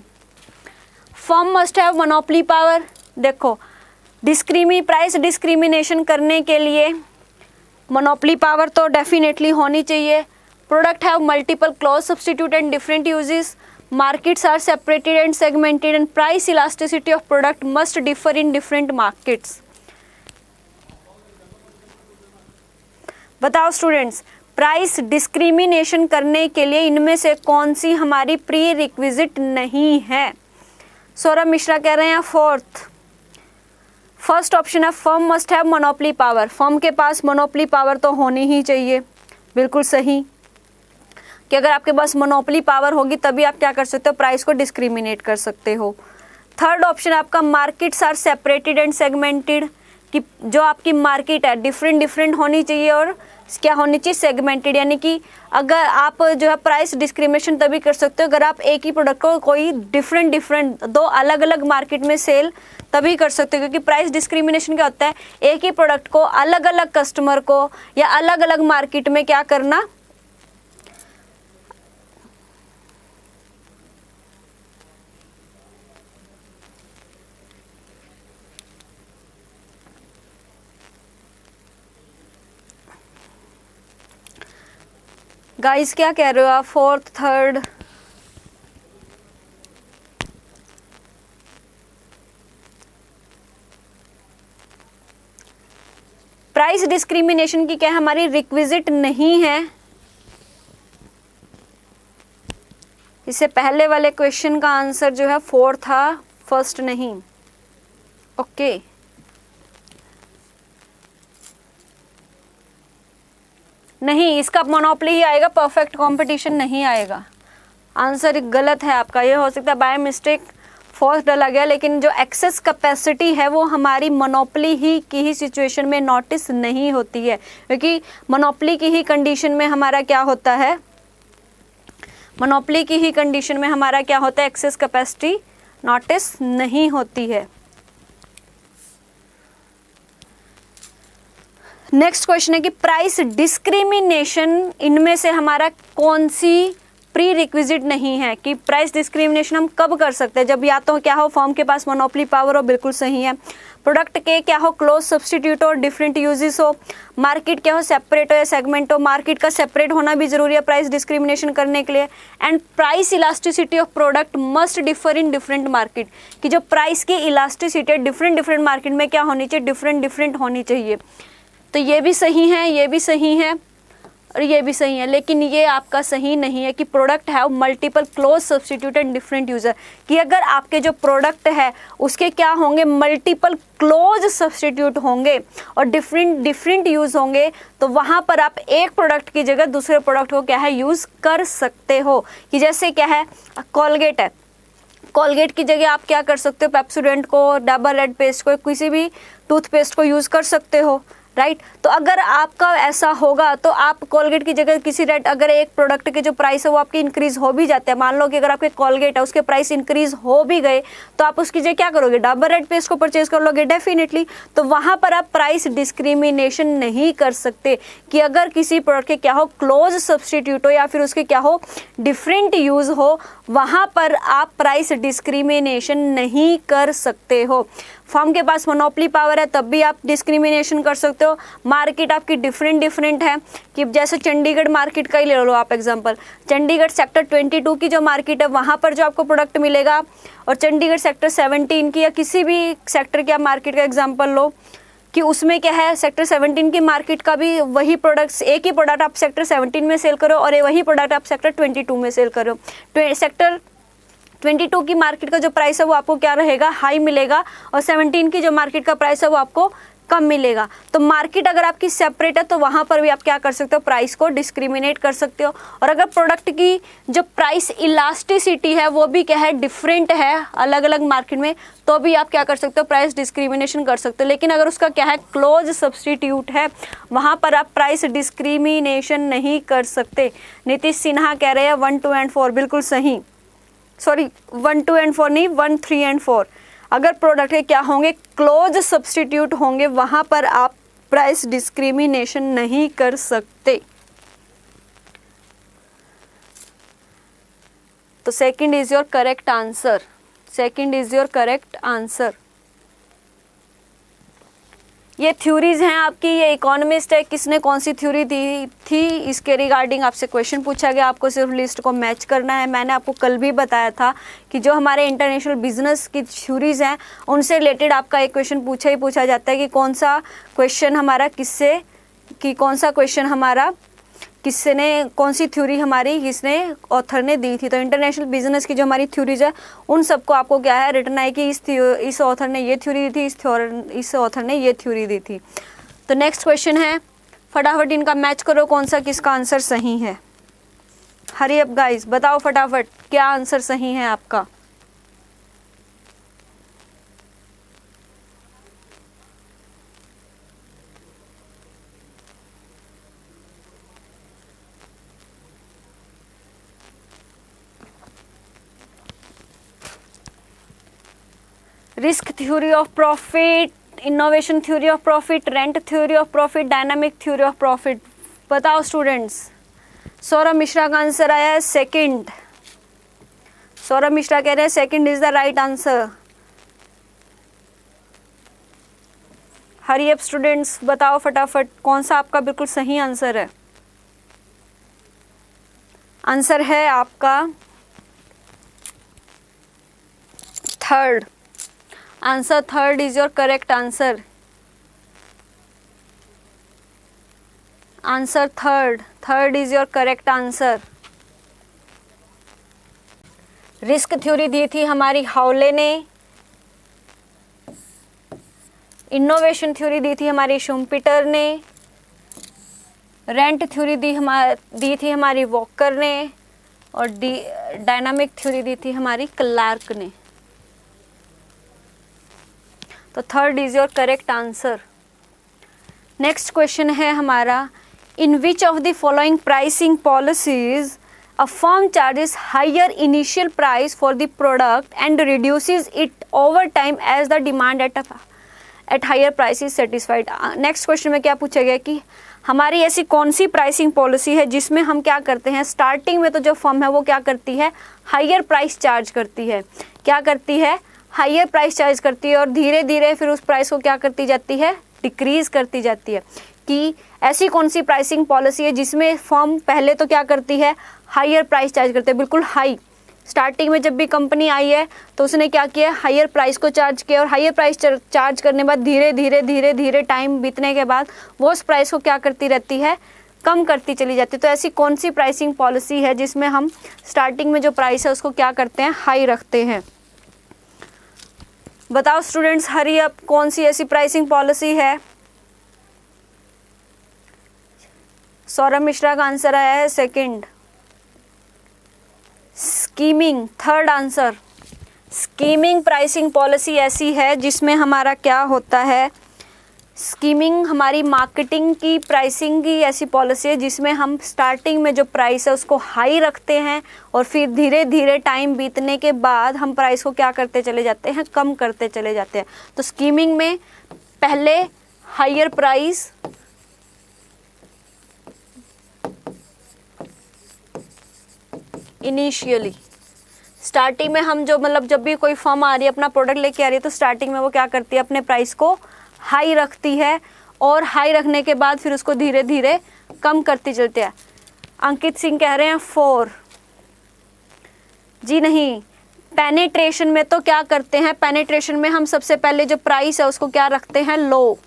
Firm must have monopoly power. देखो, प्राइस डिस्क्रिमिनेशन करने के लिए मोनोपोली पावर तो डेफिनेटली होनी चाहिए। Product have multiple close substitute and different uses. Markets are separated and segmented and price elasticity of product must differ in different markets. बताओ students, price discrimination करने के लिए इनमें से कौन सी हमारी प्री रिक्विजिट नहीं है। सौरभ मिश्रा कह रहे हैं फर्स्ट ऑप्शन है firm must have monopoly power. Firm के पास मोनोपोली पावर तो होनी ही चाहिए, बिल्कुल सही, कि अगर आपके पास मोनोपोली पावर होगी तभी आप क्या कर सकते हो, प्राइस को डिस्क्रिमिनेट कर सकते हो। थर्ड ऑप्शन है आपका markets are separated and segmented, कि जो आपकी मार्केट है डिफरेंट होनी चाहिए और क्या होनी चाहिए, सेगमेंटेड, यानी कि अगर आप जो है प्राइस डिस्क्रिमिनेशन तभी कर सकते हो अगर आप एक ही प्रोडक्ट को कोई डिफरेंट दो अलग अलग मार्केट में सेल तभी कर सकते हो। क्योंकि प्राइस डिस्क्रिमिनेशन क्या होता है, एक ही प्रोडक्ट को अलग अलग कस्टमर को या अलग अलग मार्केट में क्या करना, गाइस क्या कह रहे हो आप, फोर्थ, थर्ड, प्राइस डिस्क्रिमिनेशन की क्या हमारी रिक्विजिट नहीं है। इससे पहले वाले क्वेश्चन का आंसर जो है फोर्थ था, फर्स्ट नहीं। ओके, नहीं, इसका मोनोपोली ही आएगा, परफेक्ट कंपटीशन नहीं आएगा। आंसर गलत है आपका, ये हो सकता है बाय मिस्टेक फोर्स डाला गया, लेकिन जो एक्सेस कैपेसिटी है वो हमारी मोनोपोली ही की ही सिचुएशन में नोटिस नहीं होती है, क्योंकि मोनोपोली की ही कंडीशन में हमारा क्या होता है, मोनोपोली की ही कंडीशन में हमारा क्या होता है, एक्सेस कैपेसिटी नोटिस नहीं होती है। नेक्स्ट क्वेश्चन है कि प्राइस डिस्क्रिमिनेशन इनमें से हमारा कौन सी प्री रिक्विजिट नहीं है, कि प्राइस डिस्क्रिमिनेशन हम कब कर सकते हैं, जब या तो क्या हो फर्म के पास मोनोपोली पावर हो, बिल्कुल सही है, प्रोडक्ट के क्या हो क्लोज सब्सटीट्यूट हो, डिफरेंट यूजेस हो, मार्केट क्या हो सेपरेट हो या सेगमेंट हो, मार्केट का सेपरेट होना भी जरूरी है प्राइस डिस्क्रिमिनेशन करने के लिए, and price elasticity of product must differ in different market, कि जो प्राइस की इलास्टिसिटी डिफरेंट मार्केट में क्या होनी चाहिए, डिफरेंट होनी चाहिए। तो ये भी सही है, ये भी सही है और ये भी सही है, लेकिन ये आपका सही नहीं है कि प्रोडक्ट है multiple close substitute and different user, कि अगर आपके जो प्रोडक्ट है उसके क्या होंगे, मल्टीपल क्लोज सब्सटीट्यूट होंगे और डिफरेंट यूज होंगे, तो वहाँ पर आप एक प्रोडक्ट की जगह दूसरे प्रोडक्ट को क्या है यूज़ कर सकते हो। कि जैसे क्या है, कोलगेट है, कोलगेट की जगह आप क्या कर सकते हो, पेप्सोडेंट को, डाबर रेड पेस्ट को, किसी भी टूथपेस्ट को यूज़ कर सकते हो, राइट। तो अगर आपका ऐसा होगा तो आप कोलगेट की जगह किसी रेट, अगर एक प्रोडक्ट के जो प्राइस है वो आपके इंक्रीज हो भी जाते हैं, मान लो कि अगर आपके कोलगेट है उसके प्राइस इंक्रीज हो भी गए, तो आप उसकी जगह क्या करोगे, डाबर रेड पेस्ट को परचेज कर लोगे डेफिनेटली। तो वहाँ पर आप प्राइस डिस्क्रिमिनेशन नहीं कर सकते, कि अगर किसी प्रोडक्ट के क्या हो क्लोज सब्सटीट्यूट हो या फिर उसके क्या हो डिफरेंट यूज हो, वहाँ पर आप प्राइस डिस्क्रिमिनेशन नहीं कर सकते हो। फर्म के पास मोनोपोली पावर है तब भी आप डिस्क्रिमिनेशन कर सकते हो। मार्केट आपकी डिफरेंट है, कि जैसे चंडीगढ़ मार्केट का ही ले लो आप एग्जांपल, चंडीगढ़ सेक्टर 22 की जो मार्केट है वहाँ पर जो आपको प्रोडक्ट मिलेगा, और चंडीगढ़ सेक्टर 17 की या किसी भी सेक्टर की आप मार्केट का एग्जाम्पल लो, कि उसमें क्या है सेक्टर 17 की मार्केट का भी वही प्रोडक्ट्स, एक ही प्रोडक्ट आप सेक्टर 17 में सेल करो और वही प्रोडक्ट आप सेक्टर 22 में सेल करो, सेक्टर 22 की मार्केट का जो प्राइस है वो आपको क्या रहेगा, हाई मिलेगा, और 17 की जो मार्केट का प्राइस है वो आपको कम मिलेगा। तो मार्केट अगर आपकी सेपरेट है तो वहाँ पर भी आप क्या कर सकते हो, प्राइस को डिस्क्रिमिनेट कर सकते हो। और अगर प्रोडक्ट की जो प्राइस इलास्टिसिटी है वो भी क्या है, डिफरेंट है अलग अलग मार्केट में, तो भी आप क्या कर सकते हो, प्राइस डिस्क्रिमिनेशन कर सकते हो। लेकिन अगर उसका क्या है क्लोज सब्सटीट्यूट है, वहाँ पर आप प्राइस डिस्क्रिमिनेशन नहीं कर सकते। नीतीश सिन्हा कह रहे हैं 1, 2 and 4, बिल्कुल सही, सॉरी 1, 2 and 4 नहीं, 1, 3 and 4। अगर प्रोडक्ट के क्या होंगे क्लोज सब्सटीट्यूट होंगे, वहाँ पर आप प्राइस डिस्क्रिमिनेशन नहीं कर सकते। तो second is your correct answer, second is your correct answer. ये थ्योरीज हैं आपकी, ये इकोनॉमिस्ट है, किसने कौन सी थ्योरी दी थी इसके रिगार्डिंग आपसे क्वेश्चन पूछा गया, आपको सिर्फ लिस्ट को मैच करना है। मैंने आपको कल भी बताया था कि जो हमारे इंटरनेशनल बिजनेस की थ्योरीज हैं उनसे रिलेटेड आपका एक क्वेश्चन पूछा ही पूछा जाता है कि कौन सा क्वेश्चन हमारा किससे, कि कौन सा क्वेश्चन हमारा किसने, कौन सी थ्योरी हमारी किसने ऑथर ने दी थी। तो इंटरनेशनल बिजनेस की जो हमारी थ्योरीज है उन सबको आपको क्या है रिटर्न है कि इस ऑथर ने ये थ्योरी दी थी, इस ऑथर ने ये थ्योरी दी थी। तो नेक्स्ट क्वेश्चन है, फटाफट इनका मैच करो कौन सा किसका आंसर सही है। हरी अप गाइस, बताओ फटाफट क्या आंसर सही है आपका। Risk theory of profit, innovation theory of profit, rent theory of profit, dynamic theory of profit, बताओ स्टूडेंट्स। सौरभ मिश्रा का आंसर आया है सेकंड। सौरभ मिश्रा कह रहे हैं second is the right answer. Hari up students, बताओ फटाफट कौन सा आपका बिल्कुल सही आंसर है। आंसर है आपका third. Answer third is your correct answer. Answer third is your correct answer. Risk theory दी थी हमारी हाउले ने, इनोवेशन थ्योरी दी थी हमारी शुम्पीटर ने, रेंट थ्योरी दी थी हमारी वॉकर ने, और डायनामिक थ्योरी दी थी हमारी क्लार्क ने। तो third is your correct answer. Next question है हमारा, in which of the following pricing policies a firm charges higher initial price for the product and reduces it over time as the demand at higher price is satisfied। Next question में क्या पूछा गया कि हमारी ऐसी कौन सी pricing policy है जिसमें हम क्या करते हैं, स्टार्टिंग में तो जो फर्म है वो क्या करती है, हायर प्राइस चार्ज करती है। क्या करती है, हायर प्राइस चार्ज करती है और धीरे धीरे फिर उस प्राइस को क्या करती जाती है, डिक्रीज करती जाती है। कि ऐसी कौन सी प्राइसिंग पॉलिसी है जिसमें फर्म पहले तो क्या करती है, हायर प्राइस चार्ज करते हैं, बिल्कुल हाई। स्टार्टिंग में जब भी कंपनी आई है तो उसने क्या किया, हायर प्राइस को चार्ज किया और हायर प्राइस चार्ज करने के बाद धीरे धीरे टाइम बीतने के बाद वो उस प्राइस को क्या करती रहती है, कम करती चली जाती है। तो ऐसी कौन सी प्राइसिंग पॉलिसी है जिसमें हम स्टार्टिंग में जो प्राइस है उसको क्या करते हैं, हाई रखते हैं। बताओ स्टूडेंट्स, हरी अप, कौन सी ऐसी प्राइसिंग पॉलिसी है। सौरभ मिश्रा का आंसर आया है second. Skimming, third answer. Skimming pricing policy ऐसी है जिसमें हमारा क्या होता है, स्कीमिंग हमारी मार्केटिंग की प्राइसिंग की ऐसी पॉलिसी है जिसमें हम स्टार्टिंग में जो प्राइस है उसको हाई रखते हैं और फिर धीरे धीरे टाइम बीतने के बाद हम प्राइस को क्या करते चले जाते हैं, कम करते चले जाते हैं। तो स्कीमिंग में पहले हायर प्राइस, इनिशियली स्टार्टिंग में हम जो मतलब जब भी कोई फर्म आ रही है अपना प्रोडक्ट लेके आ रही है तो स्टार्टिंग में वो क्या करती है, अपने प्राइस को हाई रखती है और हाई रखने के बाद फिर उसको धीरे धीरे कम करती चलती है। अंकित सिंह कह रहे हैं 4। जी नहीं, पेनिट्रेशन में तो क्या करते हैं, पेनिट्रेशन में हम सबसे पहले जो प्राइस है उसको क्या रखते हैं, लो।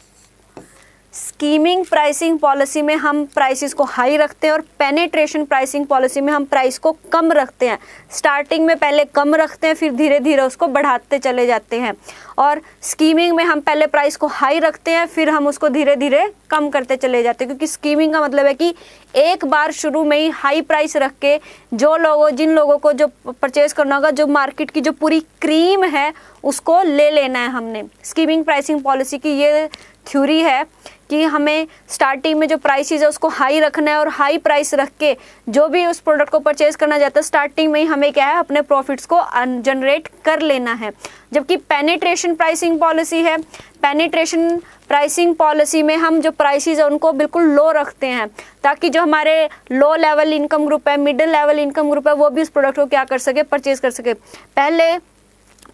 स्कीमिंग प्राइसिंग पॉलिसी में हम प्राइसेस को हाई रखते हैं और पेनिट्रेशन प्राइसिंग पॉलिसी में हम प्राइस को कम रखते हैं। स्टार्टिंग में पहले कम रखते हैं फिर धीरे धीरे उसको बढ़ाते चले जाते हैं। और स्कीमिंग में हम पहले प्राइस को हाई रखते हैं फिर हम उसको धीरे धीरे कम करते चले जाते हैं, क्योंकि स्कीमिंग का मतलब है कि एक बार शुरू में ही हाई प्राइस रख के जिन लोगों को जो परचेज करना होगा, जो मार्केट की जो पूरी क्रीम है उसको ले लेना है हमने। स्कीमिंग प्राइसिंग पॉलिसी की ये थ्योरी है कि हमें स्टार्टिंग में जो प्राइसेस है उसको हाई रखना है और हाई प्राइस रख के जो भी उस प्रोडक्ट को परचेज करना चाहता है स्टार्टिंग में ही हमें क्या है, अपने प्रॉफिट्स को जनरेट कर लेना है। जबकि पेनिट्रेशन प्राइसिंग पॉलिसी है, पेनिट्रेशन प्राइसिंग पॉलिसी में हम जो प्राइसेस है उनको बिल्कुल लो रखते हैं ताकि जो हमारे लो लेवल इनकम ग्रुप है, मिडिल लेवल इनकम ग्रुप है, वो भी उस प्रोडक्ट को क्या कर सके, परचेज कर सके। पहले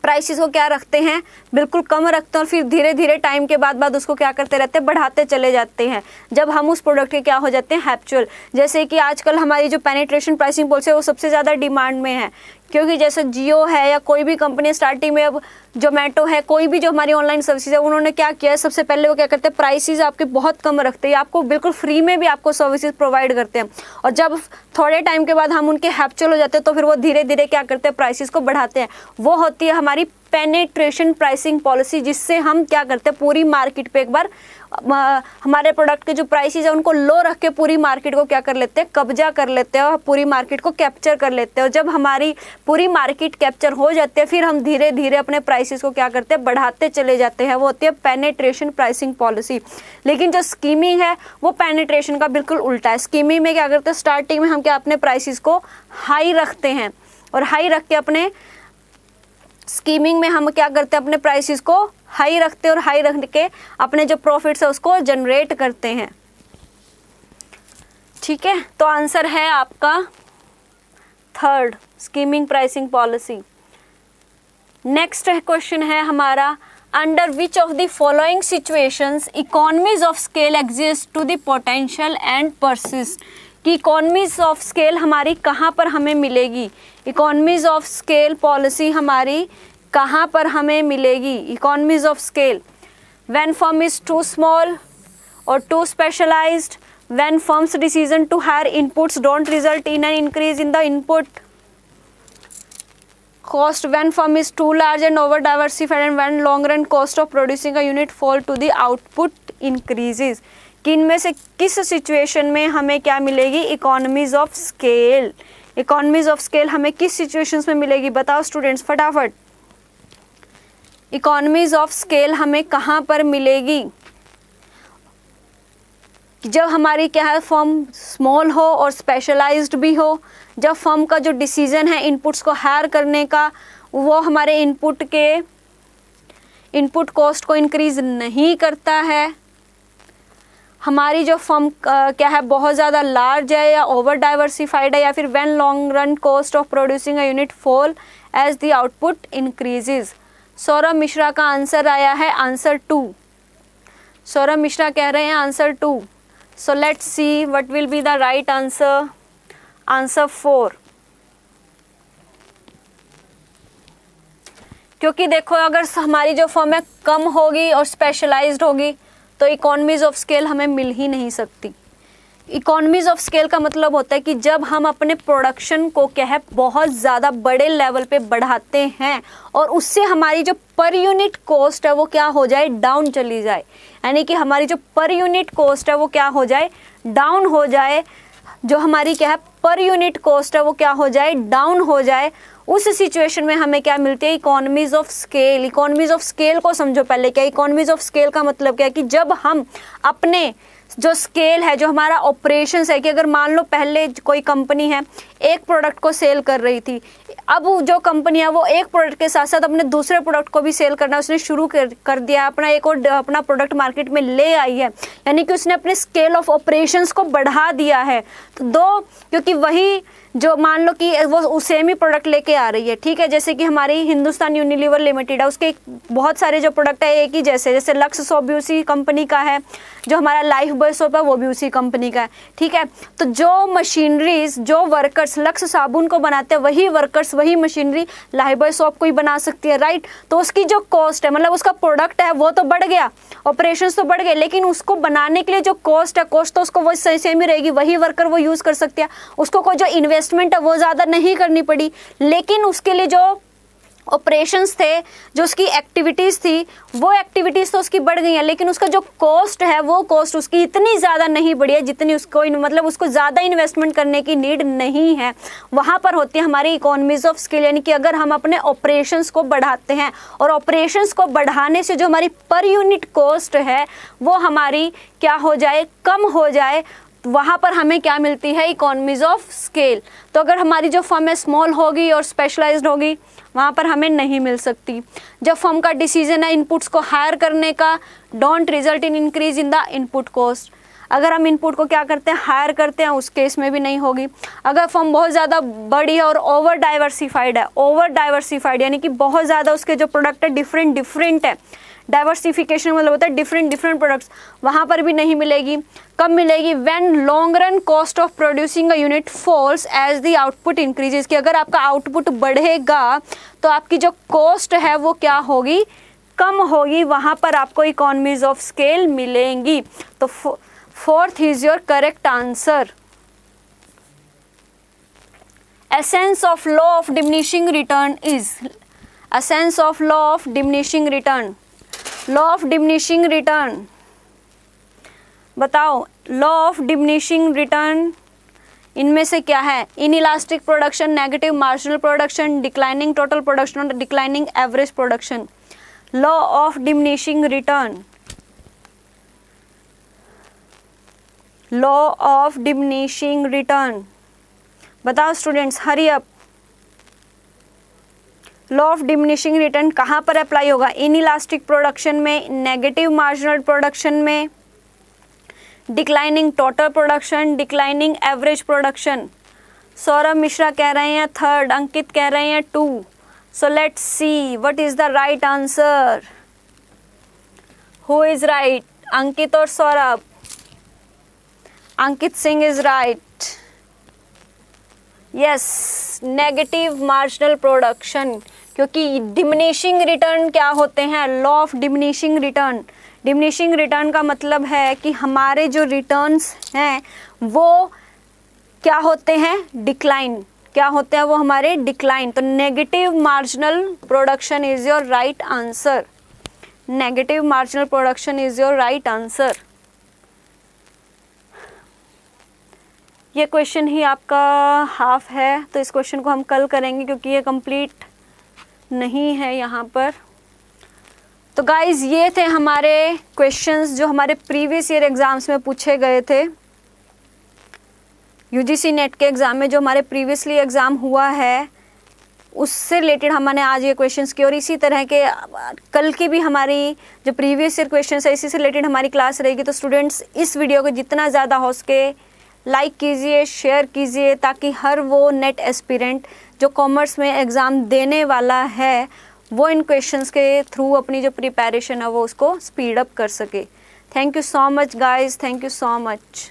प्राइसेस को क्या रखते हैं, बिल्कुल कम रखते हैं और फिर धीरे धीरे टाइम के बाद उसको क्या करते रहते हैं, बढ़ाते चले जाते हैं जब हम उस प्रोडक्ट के क्या हो जाते हैं, हैप्चुअल। जैसे कि आजकल हमारी जो पेनिट्रेशन प्राइसिंग पॉलिसी है वो सबसे ज़्यादा डिमांड में है, क्योंकि जैसे जियो है या कोई भी कंपनी स्टार्टिंग में, अब जोमेटो है, कोई भी जो हमारी ऑनलाइन सर्विसेज है, उन्होंने क्या किया है, सबसे पहले वो क्या करते हैं, प्राइसेस आपके बहुत कम रखते हैं, आपको बिल्कुल फ्री में भी आपको सर्विसेज प्रोवाइड करते हैं। और जब थोड़े टाइम के बाद हम उनके हैप्चुअल हो जाते हैं तो फिर वो धीरे धीरे क्या करते हैं, प्राइसेस को बढ़ाते हैं। वो होती है हमारी पेनिट्रेशन प्राइसिंग पॉलिसी, जिससे हम क्या करते हैं, पूरी मार्केट पे एक बार हमारे प्रोडक्ट के जो प्राइसेस है उनको लो रख के पूरी मार्केट को क्या कर लेते हैं, कब्जा कर लेते हैं और पूरी मार्केट को कैप्चर कर लेते हैं। और जब हमारी पूरी मार्केट कैप्चर हो जाती है फिर हम धीरे धीरे अपने प्राइसेस को क्या करते हैं, बढ़ाते चले जाते हैं। वो होती है पेनिट्रेशन प्राइसिंग पॉलिसी। लेकिन जो स्कीमिंग है वो पेनिट्रेशन का बिल्कुल उल्टा है। स्कीमिंग में क्या करते हैं, स्टार्टिंग में हम क्या अपने प्राइसेस को हाई रखते हैं और हाई रख के अपने स्कीमिंग में हम क्या करते हैं, अपने प्राइसेस को हाई रखते हैं और हाई रख के अपने जो प्रॉफिट्स है उसको जनरेट करते हैं। ठीक है, तो आंसर है आपका third, skimming pricing policy. Next question है हमारा, under which of the following situations economies of scale exist to the potential and persist. कि इकोनॉमीज ऑफ स्केल हमारी कहाँ पर हमें मिलेगी, इकोनॉमीज ऑफ स्केल पॉलिसी हमारी कहाँ पर हमें मिलेगी। Economies of scale, when firm is too small और too specialised, when firms decision to hire inputs don't result in an increase in the input cost, when firm is too large and over diversified, and when long run cost of producing a unit fall to the output increases। कि इनमें से किस situation में हमें क्या मिलेगी, economies of scale. Economies of scale हमें किस सिचुएशंस में मिलेगी, बताओ स्टूडेंट्स फटाफट। इकोनॉमीज ऑफ स्केल हमें कहाँ पर मिलेगी? जब हमारी क्या है, फर्म स्मॉल हो और स्पेशलाइज्ड भी हो, जब फर्म का जो डिसीजन है इनपुट्स को हायर करने का, वो हमारे इनपुट कॉस्ट को इंक्रीज नहीं करता है, हमारी जो फर्म क्या है बहुत ज़्यादा लार्ज है या ओवर डाइवर्सिफाइड है, या फिर when long run cost of producing a unit fall as the output increases. Saurabh Mishra का आंसर आया है आंसर 2। सौरभ मिश्रा कह रहे हैं answer 2। So let's see what will be the right answer. Answer 4। क्योंकि देखो अगर हमारी जो फर्म है कम होगी और स्पेशलाइज्ड होगी तो इकोनॉमीज ऑफ स्केल हमें मिल ही नहीं सकती। इकोनॉमीज ऑफ स्केल का मतलब होता है कि जब हम अपने प्रोडक्शन को क्या है बहुत ज़्यादा बड़े लेवल पे बढ़ाते हैं और उससे हमारी जो पर यूनिट कॉस्ट है वो क्या हो जाए, डाउन चली जाए, यानी कि हमारी जो पर यूनिट कॉस्ट है वो क्या हो जाए, डाउन हो जाए, जो हमारी क्या है पर यूनिट कॉस्ट है वो क्या हो जाए, डाउन हो जाए। उस सिचुएशन में हमें क्या मिलती है, economies of scale. Economies of scale को समझो पहले। क्या इकोनॉमीज ऑफ स्केल का मतलब क्या है कि जब हम अपने जो स्केल है, जो हमारा ऑपरेशंस है, कि अगर मान लो पहले कोई कंपनी है एक प्रोडक्ट को सेल कर रही थी, अब जो कंपनी है वो एक प्रोडक्ट के साथ साथ अपने दूसरे प्रोडक्ट को भी सेल करना उसने शुरू कर दिया, अपना एक और अपना प्रोडक्ट मार्केट में ले आई है, यानी कि उसने अपने स्केल ऑफ ऑपरेशंस को बढ़ा दिया है। तो दो, क्योंकि वही जो मान लो कि वो सेम ही प्रोडक्ट लेके आ रही है, ठीक है, जैसे कि हमारी हिंदुस्तान यूनिलीवर लिमिटेड है, उसके बहुत सारे जो प्रोडक्ट है एक ही जैसे लक्स सोप भी उसी कंपनी का है, जो हमारा लाइफ बॉय सोप है वो भी उसी कंपनी का है, ठीक है। तो जो मशीनरीज, जो वर्कर्स लक्स साबुन को बनाते हैं वही वर्कर्स वही मशीनरी लाइफ बॉय सोप को ही बना सकती है, राइट। तो उसकी जो कॉस्ट है, मतलब उसका प्रोडक्ट है वो तो बढ़ गया, ऑपरेशंस तो बढ़ गए, लेकिन उसको बनाने के लिए जो कॉस्ट है, कॉस्ट तो उसको वो सेम ही रहेगी, वही वर्कर वो यूज कर सकती है, उसको कोई जो इन्वेस्टमेंट है वो ज़्यादा नहीं करनी पड़ी, लेकिन उसके लिए जो ऑपरेशंस थे, जो उसकी एक्टिविटीज़ थी, वो एक्टिविटीज़ तो उसकी बढ़ गई हैं, लेकिन उसका जो कॉस्ट है वो कॉस्ट उसकी इतनी ज़्यादा नहीं बढ़ी है जितनी उसको, मतलब उसको ज़्यादा इन्वेस्टमेंट करने की नीड नहीं है। वहाँ पर होती है हमारी इकोनॉमीज ऑफ स्केल, यानी कि अगर हम अपने ऑपरेशंस को बढ़ाते हैं और ऑपरेशंस को बढ़ाने से जो हमारी पर यूनिट कॉस्ट है वो हमारी क्या हो जाए, कम हो जाए, वहाँ पर हमें क्या मिलती है, इकोनॉमीज ऑफ स्केल। तो अगर हमारी जो फर्म है स्मॉल होगी और स्पेशलाइज्ड होगी वहाँ पर हमें नहीं मिल सकती। जब फर्म का डिसीजन है इनपुट्स को हायर करने का, don't result in increase in the input cost, अगर हम इनपुट को क्या करते हैं, हायर करते हैं, उस केस में भी नहीं होगी। अगर फर्म बहुत ज़्यादा बड़ी है और ओवर डाइवर्सिफाइड है, ओवर डाइवर्सिफाइड यानी कि बहुत ज़्यादा उसके जो प्रोडक्ट है डिफरेंट है, डाइवर्सिफिकेशन मतलब होता है डिफरेंट प्रोडक्ट्स, वहाँ पर भी नहीं मिलेगी। कब मिलेगी, when long run cost of producing a unit falls as the output increases, कि अगर आपका आउटपुट बढ़ेगा तो आपकी जो कॉस्ट है वो क्या होगी, कम होगी, वहाँ पर आपको इकोनॉमीज ऑफ स्केल मिलेंगी। तो fourth is your correct answer. Essence of law of diminishing return is, essence of law of diminishing return, law of diminishing return बताओ, लॉ ऑफ डिमिनिशिंग रिटर्न इनमें से क्या है, inelastic production, negative marginal production, declining total production और declining average production. Law of diminishing return, law of diminishing return बताओ students, hurry up. Law of diminishing return कहाँ पर apply होगा, inelastic production में, नेगेटिव मार्जिनल प्रोडक्शन में, declining total production, declining average production. Saurabh Mishra कह रहे हैं 3rd, अंकित कह रहे हैं 2। So let's see what is the right answer, who is right, Ankit और Saurabh. Ankit Singh is right, yes, negative marginal production, क्योंकि डिमिनिशिंग रिटर्न क्या होते हैं, law of diminishing return. Diminishing return का मतलब है कि हमारे जो रिटर्न्स हैं वो क्या होते हैं, डिक्लाइन, क्या होते हैं वो हमारे डिक्लाइन। तो negative marginal production is your right answer, negative marginal production is your right answer. ये क्वेश्चन ही आपका हाफ है, तो इस क्वेश्चन को हम कल करेंगे क्योंकि ये कंप्लीट नहीं है यहाँ पर। तो गाइज ये थे हमारे क्वेश्चंस जो हमारे प्रीवियस ईयर एग्जाम्स में पूछे गए थे। यूजीसी नेट के एग्ज़ाम में जो हमारे प्रीवियसली एग्ज़ाम हुआ है उससे रिलेटेड हमने आज ये क्वेश्चंस किए, और इसी तरह के कल की भी हमारी जो प्रीवियस ईयर क्वेश्चंस है इसी से रिलेटेड हमारी क्लास रहेगी। तो स्टूडेंट्स इस वीडियो को जितना ज़्यादा हो सके लाइक कीजिए, शेयर कीजिए, ताकि हर वो नेट एस्पिरेंट जो कॉमर्स में एग्ज़ाम देने वाला है वो इन क्वेश्चंस के थ्रू अपनी जो प्रिपरेशन है वो उसको स्पीड अप कर सके। Thank you so much guys, thank you so much.